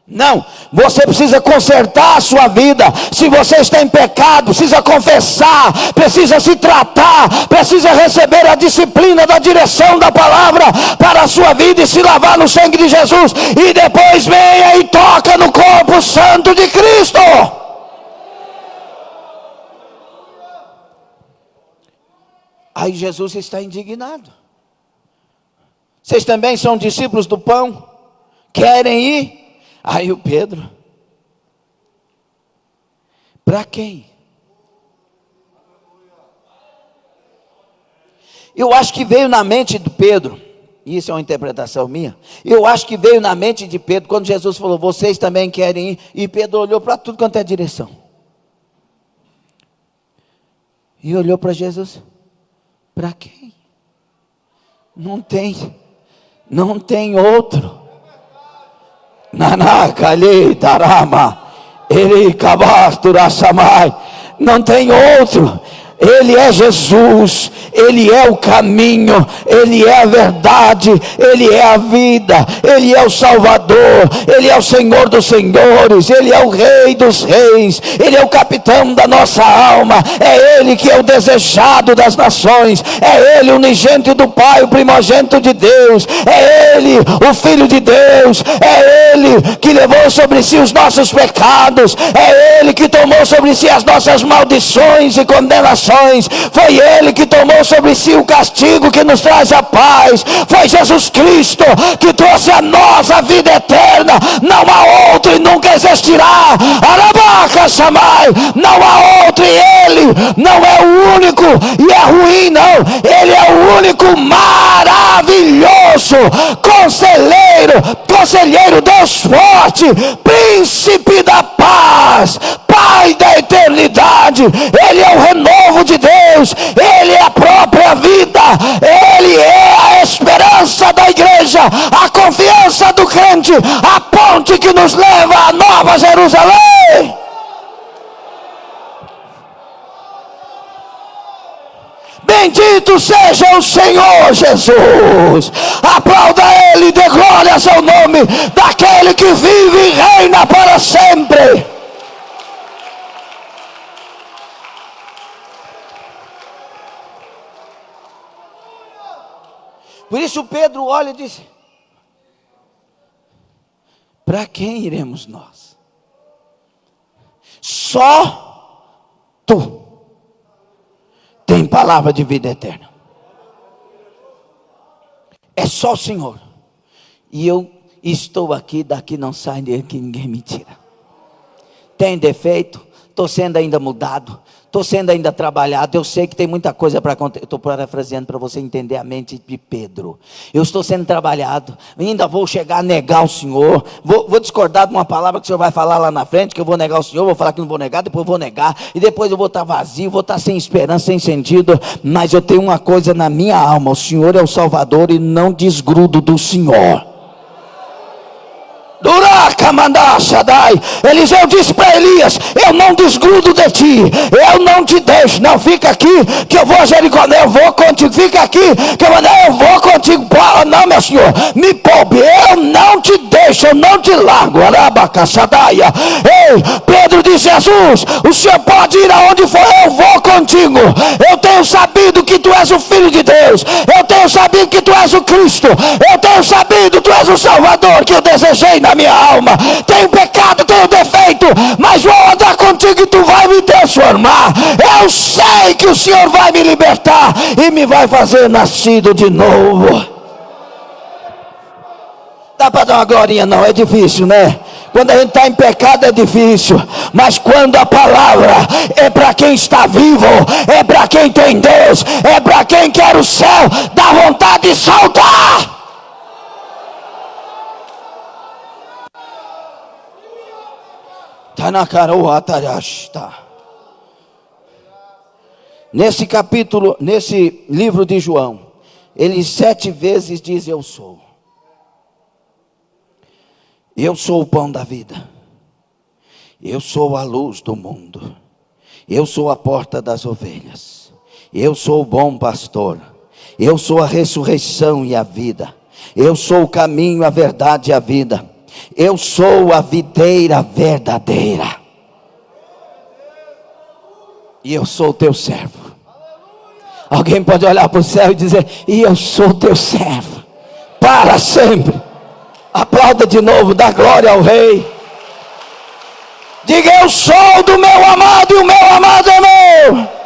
Não, você precisa consertar a sua vida. Se você está em pecado, precisa confessar, precisa se tratar, precisa receber a disciplina da direção da palavra para a sua vida e se lavar no sangue de Jesus, e depois venha e toca no corpo santo de Cristo. Aí Jesus está indignado. Vocês também são discípulos do pão? Querem ir? Aí o Pedro: para quem? Eu acho que veio na mente de Pedro, isso é uma interpretação minha, eu acho que veio na mente de Pedro, quando Jesus falou: vocês também querem ir? E Pedro olhou para tudo quanto é direção, e olhou para Jesus: para quem? Não tem outro. Nanacali tarama, ele cabastura samai. Não tem outro. Ele é Jesus, Ele é o caminho, Ele é a verdade, Ele é a vida, Ele é o Salvador, Ele é o Senhor dos senhores, Ele é o Rei dos reis, Ele é o capitão da nossa alma, é Ele que é o desejado das nações, é Ele o unigênito do Pai, o primogênito de Deus, é Ele o Filho de Deus, é Ele que levou sobre si os nossos pecados, é Ele que tomou sobre si as nossas maldições e condenações. Foi Ele que tomou sobre si o castigo que nos traz a paz. Foi Jesus Cristo que trouxe a nós a vida eterna. Não há outro e nunca existirá. Arabaca chamai. Não há outro, e Ele não é o único e é ruim, não. Ele é o único maravilhoso, conselheiro, Deus forte, príncipe da paz, Pai da eternidade. Ele é o renovo de Deus, Ele é a própria vida, Ele é a esperança da igreja, a confiança do crente, a ponte que nos leva à Nova Jerusalém. Bendito seja o Senhor Jesus. Aplauda Ele, dê glórias ao nome daquele que vive e reina para sempre. Por isso Pedro olha e diz: para quem iremos nós? Só Tu tem palavra de vida eterna. É só o Senhor. E eu estou aqui, daqui não sai dele que ninguém me tira. Tem defeito, estou sendo ainda mudado, estou sendo ainda trabalhado. Eu sei que tem muita coisa para acontecer. Estou parafraseando para você entender a mente de Pedro. Eu estou sendo trabalhado, ainda vou chegar a negar o Senhor, vou discordar de uma palavra que o Senhor vai falar lá na frente, que eu vou negar o Senhor, vou falar que não vou negar, depois eu vou negar, e depois eu vou estar vazio, vou estar sem esperança, sem sentido. Mas eu tenho uma coisa na minha alma: o Senhor é o Salvador e não desgrudo do Senhor. Eliseu disse para Elias: eu não desgrudo de ti, eu não te deixo. Não, fica aqui que eu vou a Jericó. Eu vou contigo. Fica aqui que eu vou contigo. Não, meu senhor, me poupe, eu não te deixo, eu não te largo. Ei, Pedro disse: Jesus, o senhor pode ir aonde for, eu vou contigo. Eu tenho sabido que tu és o Filho de Deus, eu tenho sabido que tu és o Cristo, eu tenho sabido que tu és o Salvador que eu desejei na minha alma. Tenho pecado, tenho defeito, mas vou andar contigo e tu vai me transformar. Eu sei que o Senhor vai me libertar e me vai fazer nascido de novo. Dá para dar uma glorinha? Não, é difícil, né? Quando a gente está em pecado é difícil, mas quando a palavra é para quem está vivo, é para quem tem Deus, é para quem quer o céu, dá vontade de saltar. Nesse capítulo, nesse livro de João, ele 7 vezes diz: eu sou o pão da vida, eu sou a luz do mundo, eu sou a porta das ovelhas. Eu sou o bom pastor. Eu sou a ressurreição e a vida. Eu sou o caminho, a verdade e a vida. Eu sou a videira verdadeira. E eu sou o teu servo. Alguém pode olhar para o céu e dizer: e eu sou o teu servo para sempre. Aplauda de novo, dá glória ao Rei. Diga: eu sou do meu amado e o meu amado é meu.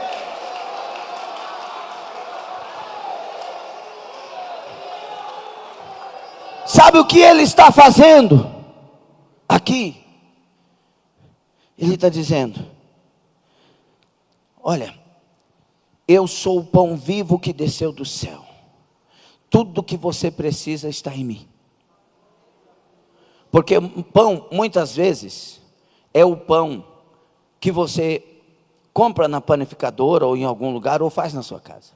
Sabe o que ele está fazendo aqui? Ele está dizendo: olha, eu sou o pão vivo que desceu do céu. Tudo que você precisa está em mim. Porque pão, muitas vezes, é o pão que você compra na panificadora ou em algum lugar ou faz na sua casa.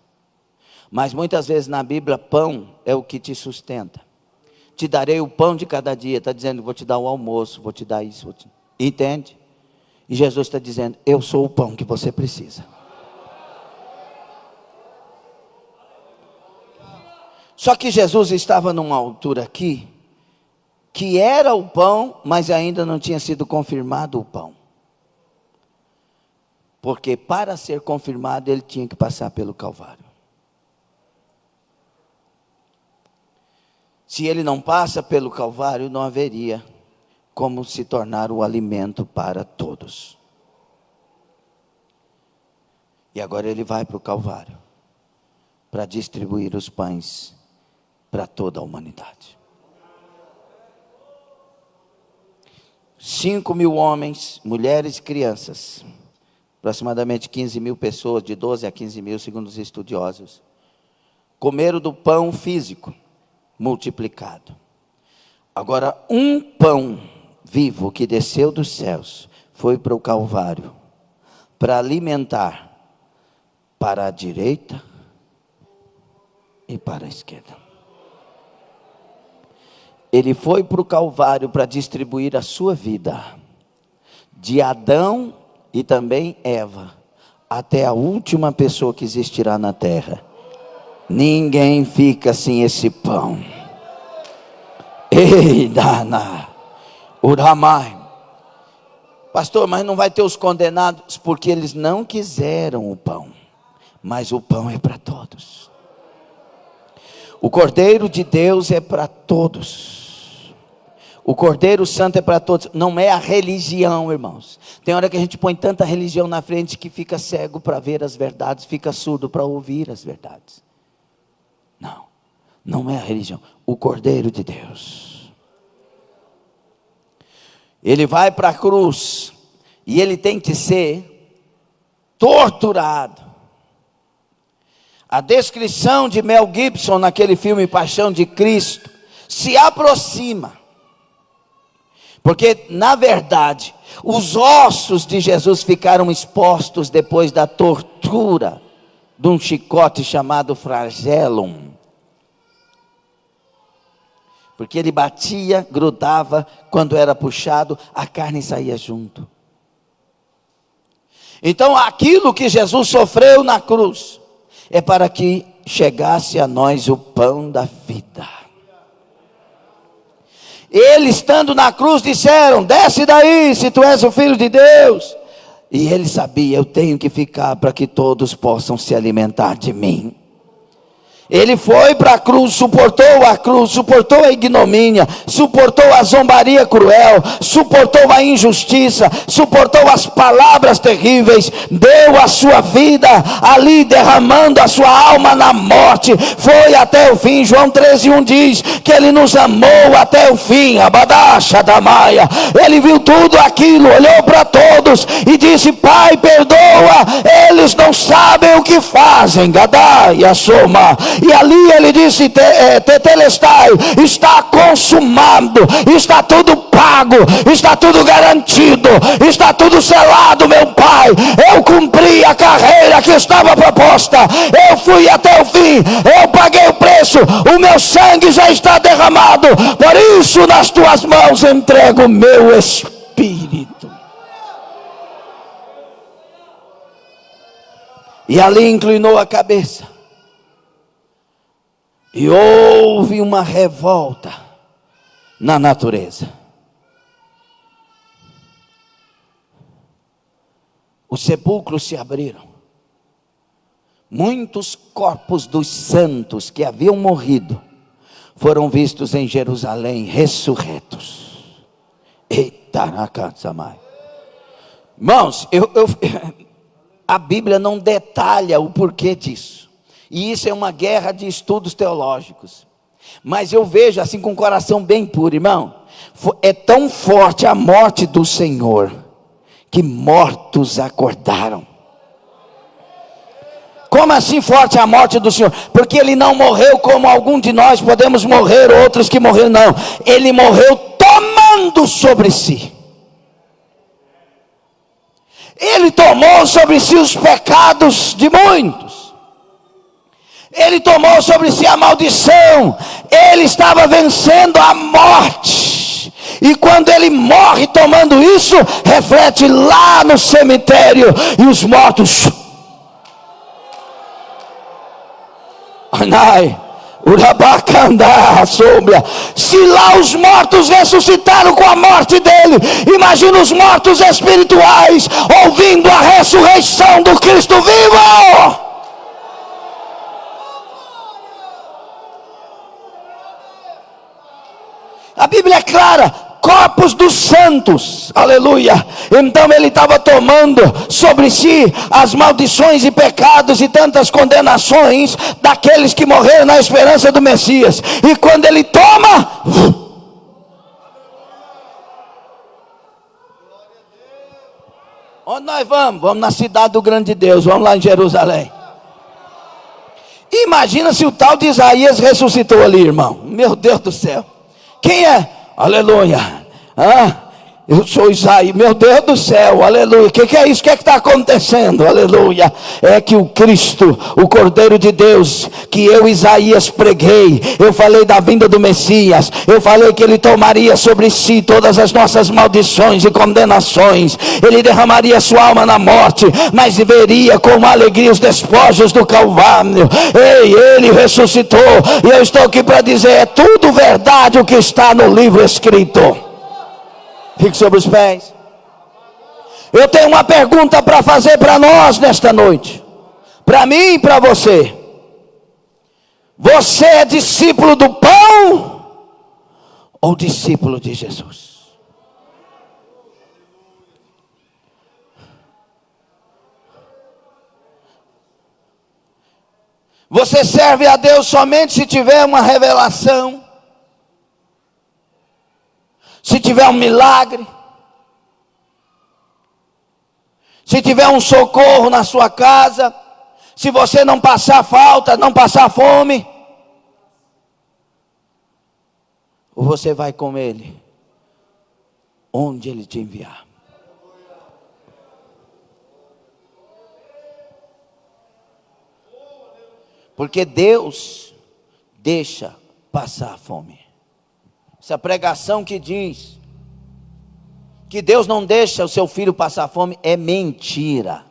Mas muitas vezes na Bíblia, pão é o que te sustenta. Te darei o pão de cada dia. Está dizendo: vou te dar o almoço, vou te dar isso. Entende? E Jesus está dizendo: eu sou o pão que você precisa. Só que Jesus estava numa altura aqui, que era o pão, mas ainda não tinha sido confirmado o pão. Porque para ser confirmado, ele tinha que passar pelo Calvário. Se ele não passa pelo Calvário, não haveria como se tornar o alimento para todos. E agora ele vai para o Calvário, para distribuir os pães para toda a humanidade. 5.000 homens, mulheres e crianças, aproximadamente 15.000 pessoas, de 12 a 15.000, segundo os estudiosos, comeram do pão físico, multiplicado. Agora, um pão vivo que desceu dos céus, foi para o Calvário, para alimentar para a direita e para a esquerda. Ele foi para o Calvário para distribuir a sua vida, de Adão e também Eva, até a última pessoa que existirá na terra. Ninguém fica sem esse pão. Ei, Dana, Uramai. Pastor, mas não vai ter os condenados, porque eles não quiseram o pão. Mas o pão é para todos. O Cordeiro de Deus é para todos. O Cordeiro Santo é para todos. Não é a religião, irmãos. Tem hora que a gente põe tanta religião na frente que fica cego para ver as verdades, fica surdo para ouvir as verdades. Não, não é a religião. O Cordeiro de Deus. Ele vai para a cruz e ele tem que ser torturado. A descrição de Mel Gibson naquele filme Paixão de Cristo se aproxima. Porque, na verdade, os ossos de Jesus ficaram expostos depois da tortura de um chicote chamado flagellum. Porque ele batia, grudava, quando era puxado, a carne saía junto. Então, aquilo que Jesus sofreu na cruz, é para que chegasse a nós o pão da vida. Ele estando na cruz disseram: desce daí se tu és o Filho de Deus. E ele sabia: eu tenho que ficar para que todos possam se alimentar de mim. Ele foi para a cruz, suportou a ignomínia, suportou a zombaria cruel, suportou a injustiça, suportou as palavras terríveis, deu a sua vida ali, derramando a sua alma na morte, foi até o fim. João 13:1 diz que ele nos amou até o fim. Abadacha da Maia. Ele viu tudo aquilo, olhou para todos e disse: Pai, perdoa, eles não sabem o que fazem. Gadá e a soma. E ali ele disse: Tetelestai, está consumado, está tudo pago, está tudo garantido, está tudo selado, meu Pai. Eu cumpri a carreira que estava proposta, eu fui até o fim, eu paguei o preço, o meu sangue já está derramado, por isso nas tuas mãos entrego o meu espírito. E ali inclinou a cabeça. E houve uma revolta na natureza. Os sepulcros se abriram. Muitos corpos dos santos que haviam morrido foram vistos em Jerusalém ressurretos. Eita, na casa mais. Irmãos, a Bíblia não detalha o porquê disso. E isso é uma guerra de estudos teológicos. Mas eu vejo assim com o coração bem puro, irmão. É tão forte a morte do Senhor, que mortos acordaram. Como assim forte a morte do Senhor? Porque Ele não morreu como algum de nós podemos morrer, outros que morreram, não. Ele morreu tomando sobre si. Ele tomou sobre si os pecados de muitos. Ele tomou sobre si a maldição. Ele estava vencendo a morte. E quando ele morre tomando isso, reflete lá no cemitério. E os mortos... Se lá os mortos ressuscitaram com a morte dele, imagina os mortos espirituais ouvindo a ressurreição do Cristo vivo. A Bíblia é clara, corpos dos santos, aleluia. Então ele estava tomando sobre si as maldições e pecados e tantas condenações daqueles que morreram na esperança do Messias. E quando ele toma, onde nós vamos? Vamos na cidade do grande Deus, vamos lá em Jerusalém. Imagina se o tal de Isaías ressuscitou ali, irmão. Meu Deus do céu. Quem é? Aleluia. Eu sou Isaías, meu Deus do céu, aleluia. O que é isso? O que está acontecendo? Aleluia. É que o Cristo, o Cordeiro de Deus, que eu, Isaías, preguei, eu falei da vinda do Messias, eu falei que ele tomaria sobre si todas as nossas maldições e condenações, ele derramaria sua alma na morte, mas veria com alegria os despojos do Calvário. Ei, ele ressuscitou, e eu estou aqui para dizer: é tudo verdade o que está no livro escrito. Fique sobre os pés. Eu tenho uma pergunta para fazer para nós nesta noite. Para mim e para você. Você é discípulo do pão ou discípulo de Jesus? Você serve a Deus somente se tiver uma revelação, se tiver um milagre, se tiver um socorro na sua casa, se você não passar falta, não passar fome, ou você vai com Ele onde Ele te enviar. Porque Deus deixa passar a fome. Essa pregação que diz que Deus não deixa o seu filho passar fome é mentira.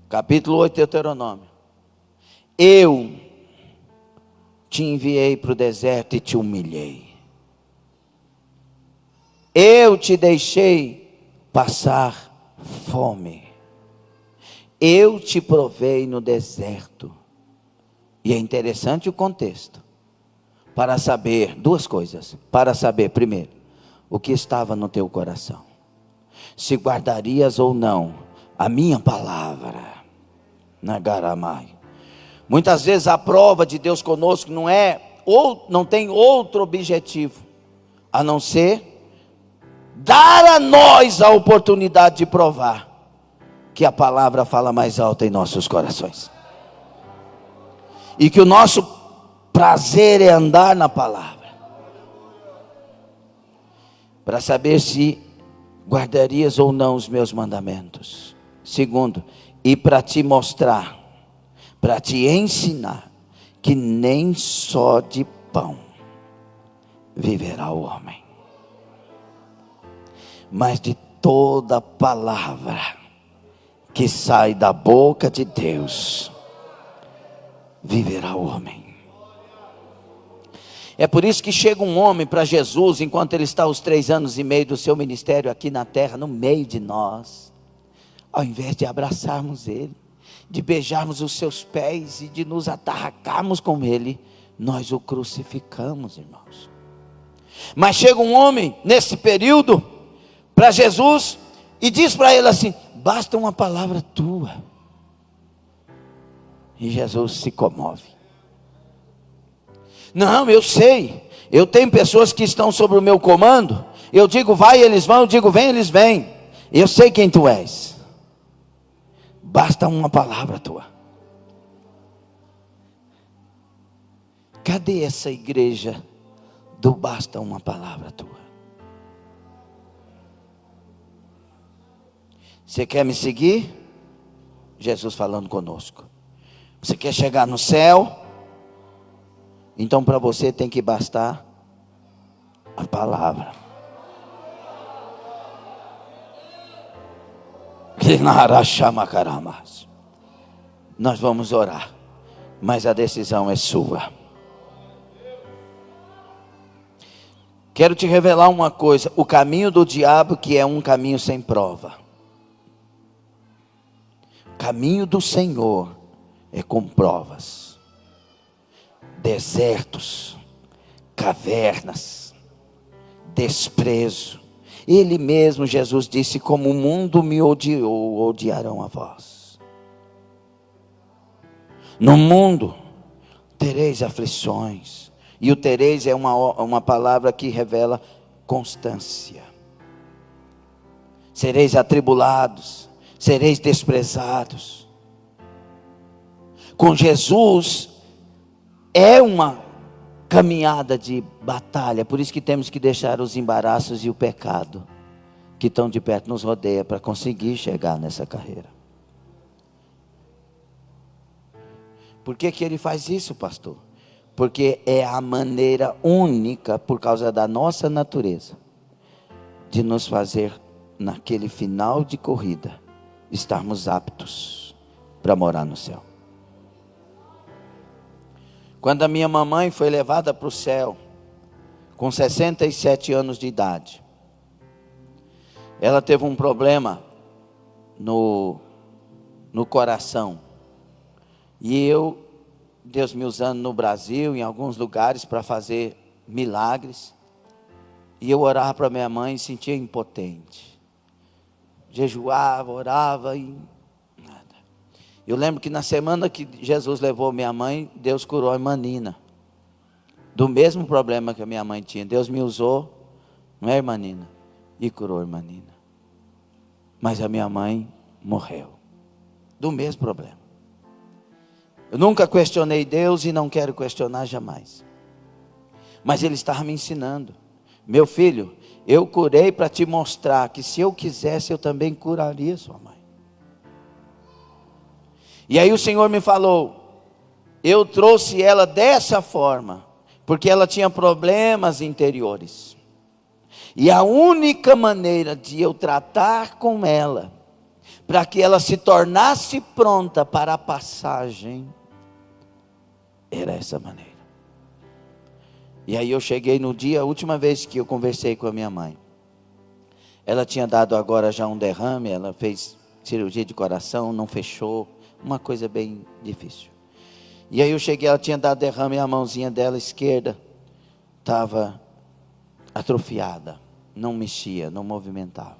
Capítulo 8 de Deuteronômio. Eu te enviei para o deserto e te humilhei. Eu te deixei passar fome. Eu te provei no deserto. E é interessante o contexto. Para saber duas coisas. Para saber, primeiro, o que estava no teu coração. Se guardarias ou não a minha palavra. Nagaramai. Muitas vezes a prova de Deus conosco não tem outro objetivo, a não ser dar a nós a oportunidade de provar que a palavra fala mais alto em nossos corações. E que o nosso prazer é andar na palavra. Para saber se guardarias ou não os meus mandamentos. Segundo, e para te mostrar, para te ensinar, que nem só de pão viverá o homem, mas de toda palavra que sai da boca de Deus viverá o homem. É por isso que chega um homem para Jesus, enquanto ele está os 3 anos e meio do seu ministério aqui na terra, no meio de nós, ao invés de abraçarmos ele, de beijarmos os seus pés e de nos atarracarmos com ele, nós o crucificamos, irmãos. Mas chega um homem nesse período para Jesus e diz para ele assim: basta uma palavra tua. E Jesus se comove. Não, eu sei, eu tenho pessoas que estão sob o meu comando. Eu digo vai, eles vão, eu digo vem, eles vêm. Eu sei quem tu és. Basta uma palavra tua. Cadê essa igreja do basta uma palavra tua? Você quer me seguir? Jesus falando conosco. Você quer chegar no céu? Então para você tem que bastar a palavra. Nós vamos orar, mas a decisão é sua. Quero te revelar uma coisa: o caminho do diabo, que é um caminho sem prova. O caminho do Senhor é com provas. Desertos, cavernas, desprezo. Ele mesmo, Jesus disse: como o mundo me odiou, odiarão a vós. No mundo tereis aflições. E o tereis é uma palavra que revela constância. Sereis atribulados, sereis desprezados. Com Jesus é uma caminhada de batalha. Por isso que temos que deixar os embaraços e o pecado que estão de perto nos rodeia para conseguir chegar nessa carreira. Por que ele faz isso, pastor? Porque é a maneira única, por causa da nossa natureza, de nos fazer, naquele final de corrida, estarmos aptos para morar no céu. Quando a minha mamãe foi levada para o céu, com 67 anos de idade, ela teve um problema no coração. E Deus me usando no Brasil, em alguns lugares, para fazer milagres. E eu orava para minha mãe e sentia impotente. Jejuava, orava e nada. Eu lembro que na semana que Jesus levou minha mãe, Deus curou a irmã Nina. Do mesmo problema que a minha mãe tinha. Deus me usou, não é, irmã Nina? E curou a irmã Nina. Mas a minha mãe morreu. Do mesmo problema. Eu nunca questionei Deus e não quero questionar jamais. Mas Ele estava me ensinando. Meu filho, eu curei para te mostrar que se eu quisesse, eu também curaria sua mãe. E aí o Senhor me falou, eu trouxe ela dessa forma, porque ela tinha problemas interiores. E a única maneira de eu tratar com ela, para que ela se tornasse pronta para a passagem, era essa maneira. E aí eu cheguei no dia, a última vez que eu conversei com a minha mãe. Ela tinha dado agora já um derrame, ela fez cirurgia de coração, não fechou, uma coisa bem difícil. E aí eu cheguei, ela tinha dado derrame e a mãozinha dela esquerda estava atrofiada, não mexia, não movimentava.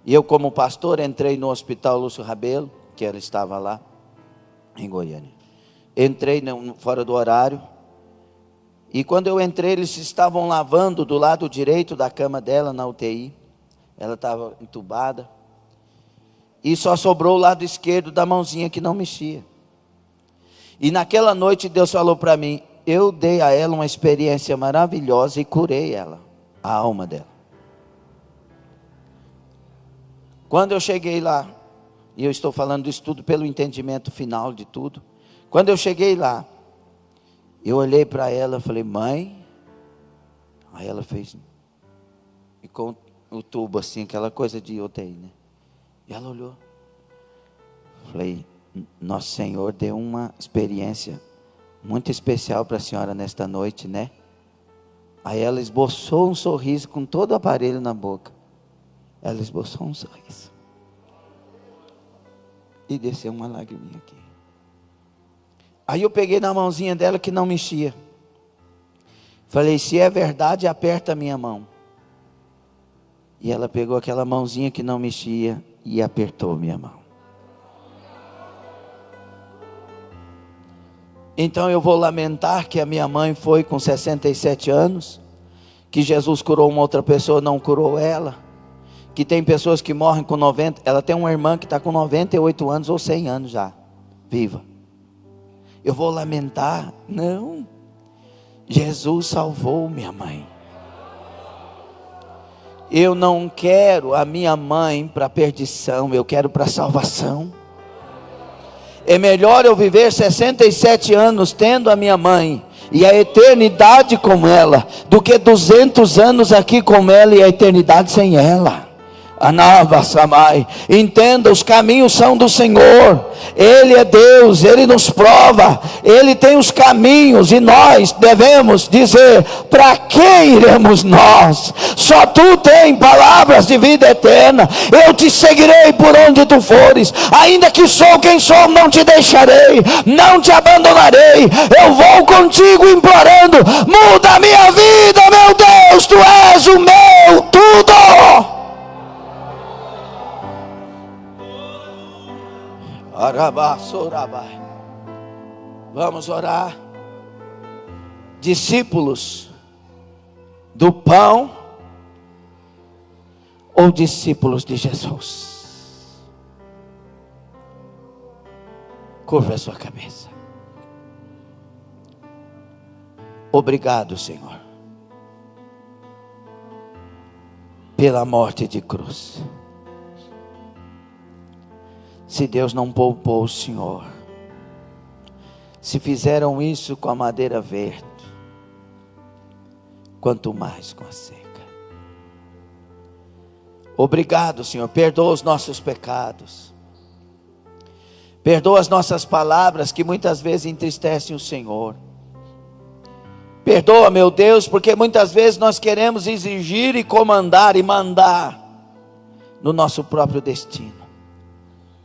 E eu, como pastor, entrei no hospital Lúcio Rabelo, que ela estava lá em Goiânia. Entrei fora do horário. E quando eu entrei, eles estavam lavando do lado direito da cama dela na UTI. Ela estava entubada. E só sobrou o lado esquerdo da mãozinha que não mexia. E naquela noite Deus falou para mim, eu dei a ela uma experiência maravilhosa e curei ela, a alma dela. Quando eu cheguei lá, e eu estou falando isso tudo pelo entendimento final de tudo. Quando eu cheguei lá, eu olhei para ela e falei, mãe. Aí ela fez, e com o tubo assim, aquela coisa de UTI, né? E ela olhou. Falei, nosso Senhor deu uma experiência muito especial para a senhora nesta noite, né? Aí ela esboçou um sorriso com todo o aparelho na boca. Ela esboçou um sorriso. E desceu uma lagriminha aqui. Aí eu peguei na mãozinha dela que não mexia. Falei, se é verdade, aperta a minha mão. E ela pegou aquela mãozinha que não mexia e apertou minha mão. Então eu vou lamentar que a minha mãe foi com 67 anos, que Jesus curou uma outra pessoa, não curou ela, que tem pessoas que morrem com 90, ela tem uma irmã que está com 98 anos ou 100 anos já, viva. Eu vou lamentar? Não, Jesus salvou minha mãe. Eu não quero a minha mãe para perdição, eu quero para salvação. É melhor eu viver 67 anos tendo a minha mãe e a eternidade com ela, do que 200 anos aqui com ela e a eternidade sem ela. Anava Samai. Entenda, os caminhos são do Senhor. Ele é Deus, Ele nos prova, Ele tem os caminhos, e nós devemos dizer, para que iremos nós? Só Tu tens palavras de vida eterna. Eu te seguirei por onde Tu fores, ainda que sou quem sou, não te deixarei, não te abandonarei. Eu vou contigo implorando, muda a minha vida, meu Deus, Tu és o meu tudo. Vamos orar. Discípulos do pão ou discípulos de Jesus? Curva a sua cabeça. Obrigado, Senhor, pela morte de cruz. Se Deus não poupou o Senhor, se fizeram isso com a madeira verde, quanto mais com a seca. Obrigado, Senhor, perdoa os nossos pecados, perdoa as nossas palavras que muitas vezes entristecem o Senhor. Perdoa, meu Deus, porque muitas vezes nós queremos exigir e comandar e mandar no nosso próprio destino,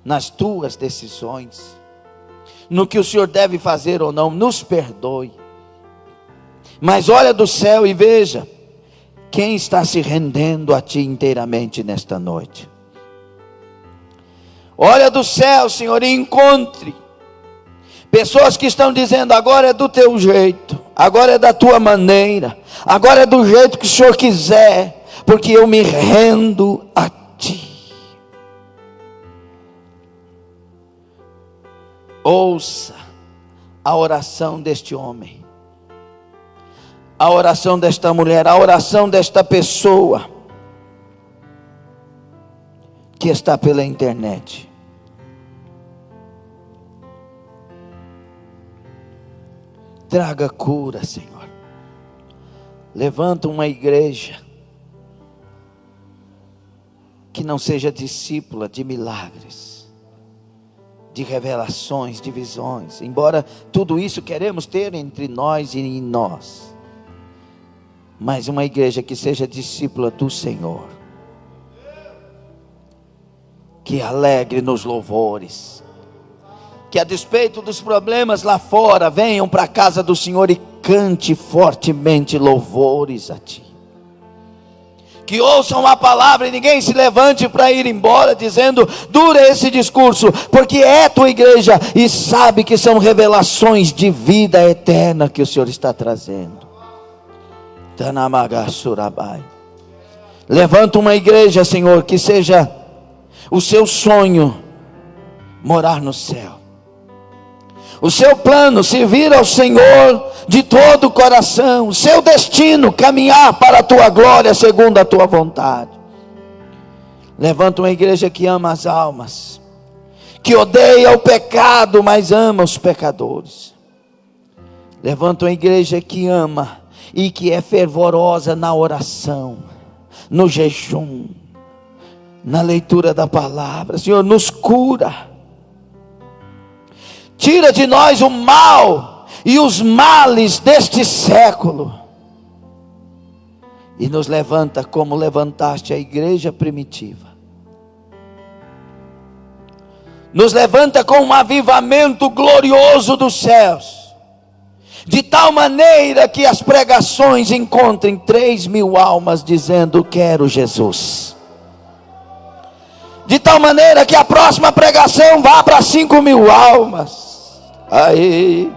nas Tuas decisões, no que o Senhor deve fazer ou não. Nos perdoe, mas olha do céu e veja quem está se rendendo a Ti inteiramente nesta noite. Olha do céu, Senhor, e encontre pessoas que estão dizendo, agora é do Teu jeito, agora é da Tua maneira, agora é do jeito que o Senhor quiser, porque eu me rendo a Ti. Ouça a oração deste homem, a oração desta mulher, a oração desta pessoa que está pela internet. Traga cura, Senhor. Levanta uma igreja que não seja discípula de milagres, de revelações, de visões, embora tudo isso queremos ter entre nós e em nós, mas uma igreja que seja discípula do Senhor, que alegre nos louvores, que a despeito dos problemas lá fora, venham para a casa do Senhor e cante fortemente louvores a Ti. Que ouçam a palavra e ninguém se levante para ir embora dizendo, dura esse discurso, porque é Tua igreja e sabe que são revelações de vida eterna que o Senhor está trazendo. Tanamagassurabai. Levanta uma igreja, Senhor, que seja o Seu sonho morar no céu, o Seu plano servir ao Senhor de todo o coração, o Seu destino caminhar para a Tua glória segundo a Tua vontade. Levanta uma igreja que ama as almas, que odeia o pecado, mas ama os pecadores. Levanta uma igreja que ama e que é fervorosa na oração, no jejum, na leitura da palavra. Senhor, nos cura. Tira de nós o mal e os males deste século. E nos levanta como levantaste a igreja primitiva. Nos levanta com um avivamento glorioso dos céus. De tal maneira que as pregações encontrem 3.000 almas dizendo: quero Jesus. De tal maneira que a próxima pregação vá para 5.000 almas. Aí,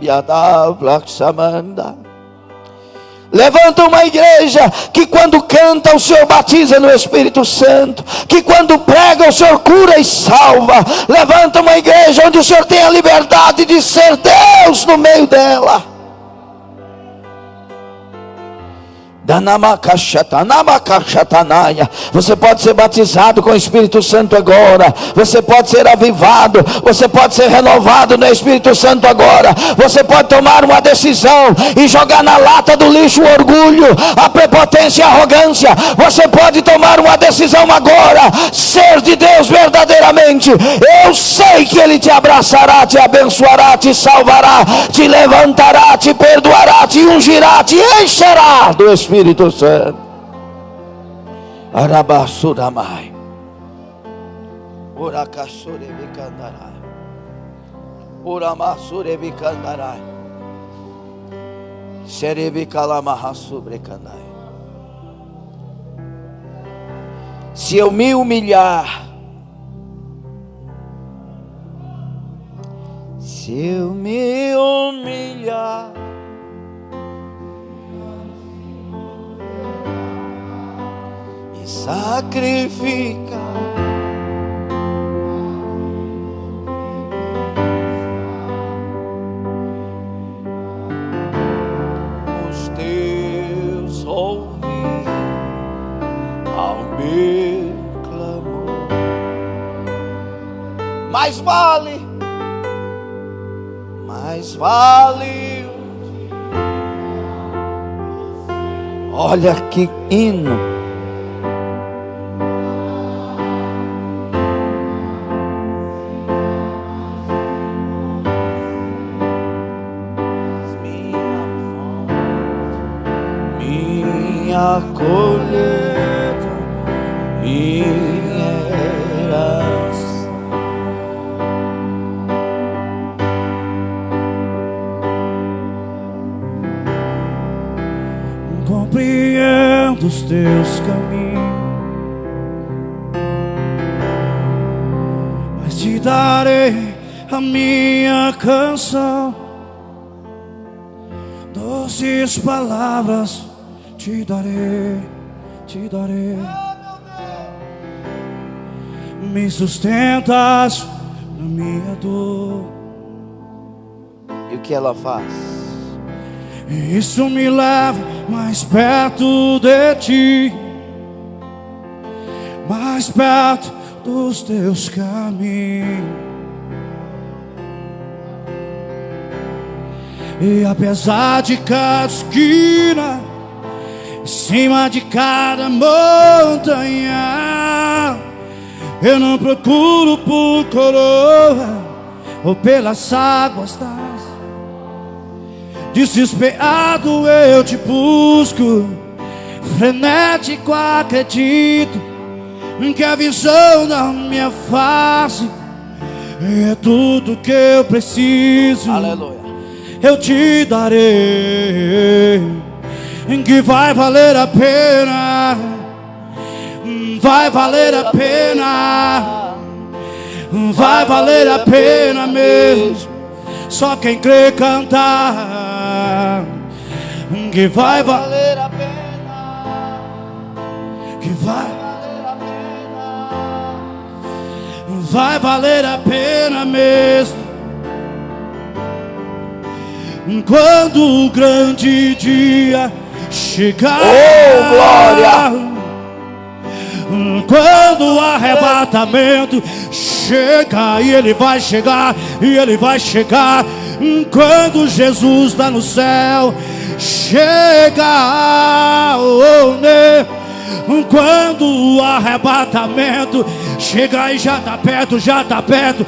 levanta uma igreja que quando canta o Senhor batiza no Espírito Santo, que quando prega o Senhor cura e salva. Levanta uma igreja onde o Senhor tem a liberdade de ser Deus no meio dela. Você pode ser batizado com o Espírito Santo agora. Você pode ser avivado. Você pode ser renovado no Espírito Santo agora. Você pode tomar uma decisão e jogar na lata do lixo o orgulho, a prepotência e a arrogância. Você pode tomar uma decisão agora, ser de Deus verdadeiramente. Eu sei que Ele te abraçará, te abençoará, te salvará, te levantará, te perdoará, te ungirá, te encherá do Espírito Santo. Arabassuramai. Urakassurebikandarai. Uramassurebikandarai. Serebikalamahasubrekandai. Se eu me humilhar, se eu me humilhar, sacrifica os teus ouvidos ao meu clamor. Mais vale olha que hino. A colheita, minha herança. Compreendo os teus caminhos, mas te darei a minha canção, doces palavras te darei. Me sustentas na minha dor. E o que ela faz? Isso me leva mais perto de ti, mais perto dos teus caminhos. E apesar de cada esquina, em cima de cada montanha, eu não procuro por coroa ou pelas águas das. Desesperado eu te busco, frenético acredito que a visão da minha face é tudo que eu preciso. Aleluia. Eu te darei, que vai valer a pena, vai valer a pena, vai valer a pena mesmo. Só quem crê cantar, que vai valer a pena, que vai valer a pena, vai valer a pena mesmo. Quando o grande dia chegar, oh glória! Quando o arrebatamento chega, e ele vai chegar, quando Jesus lá no céu chega, Quando o arrebatamento chega e já está perto,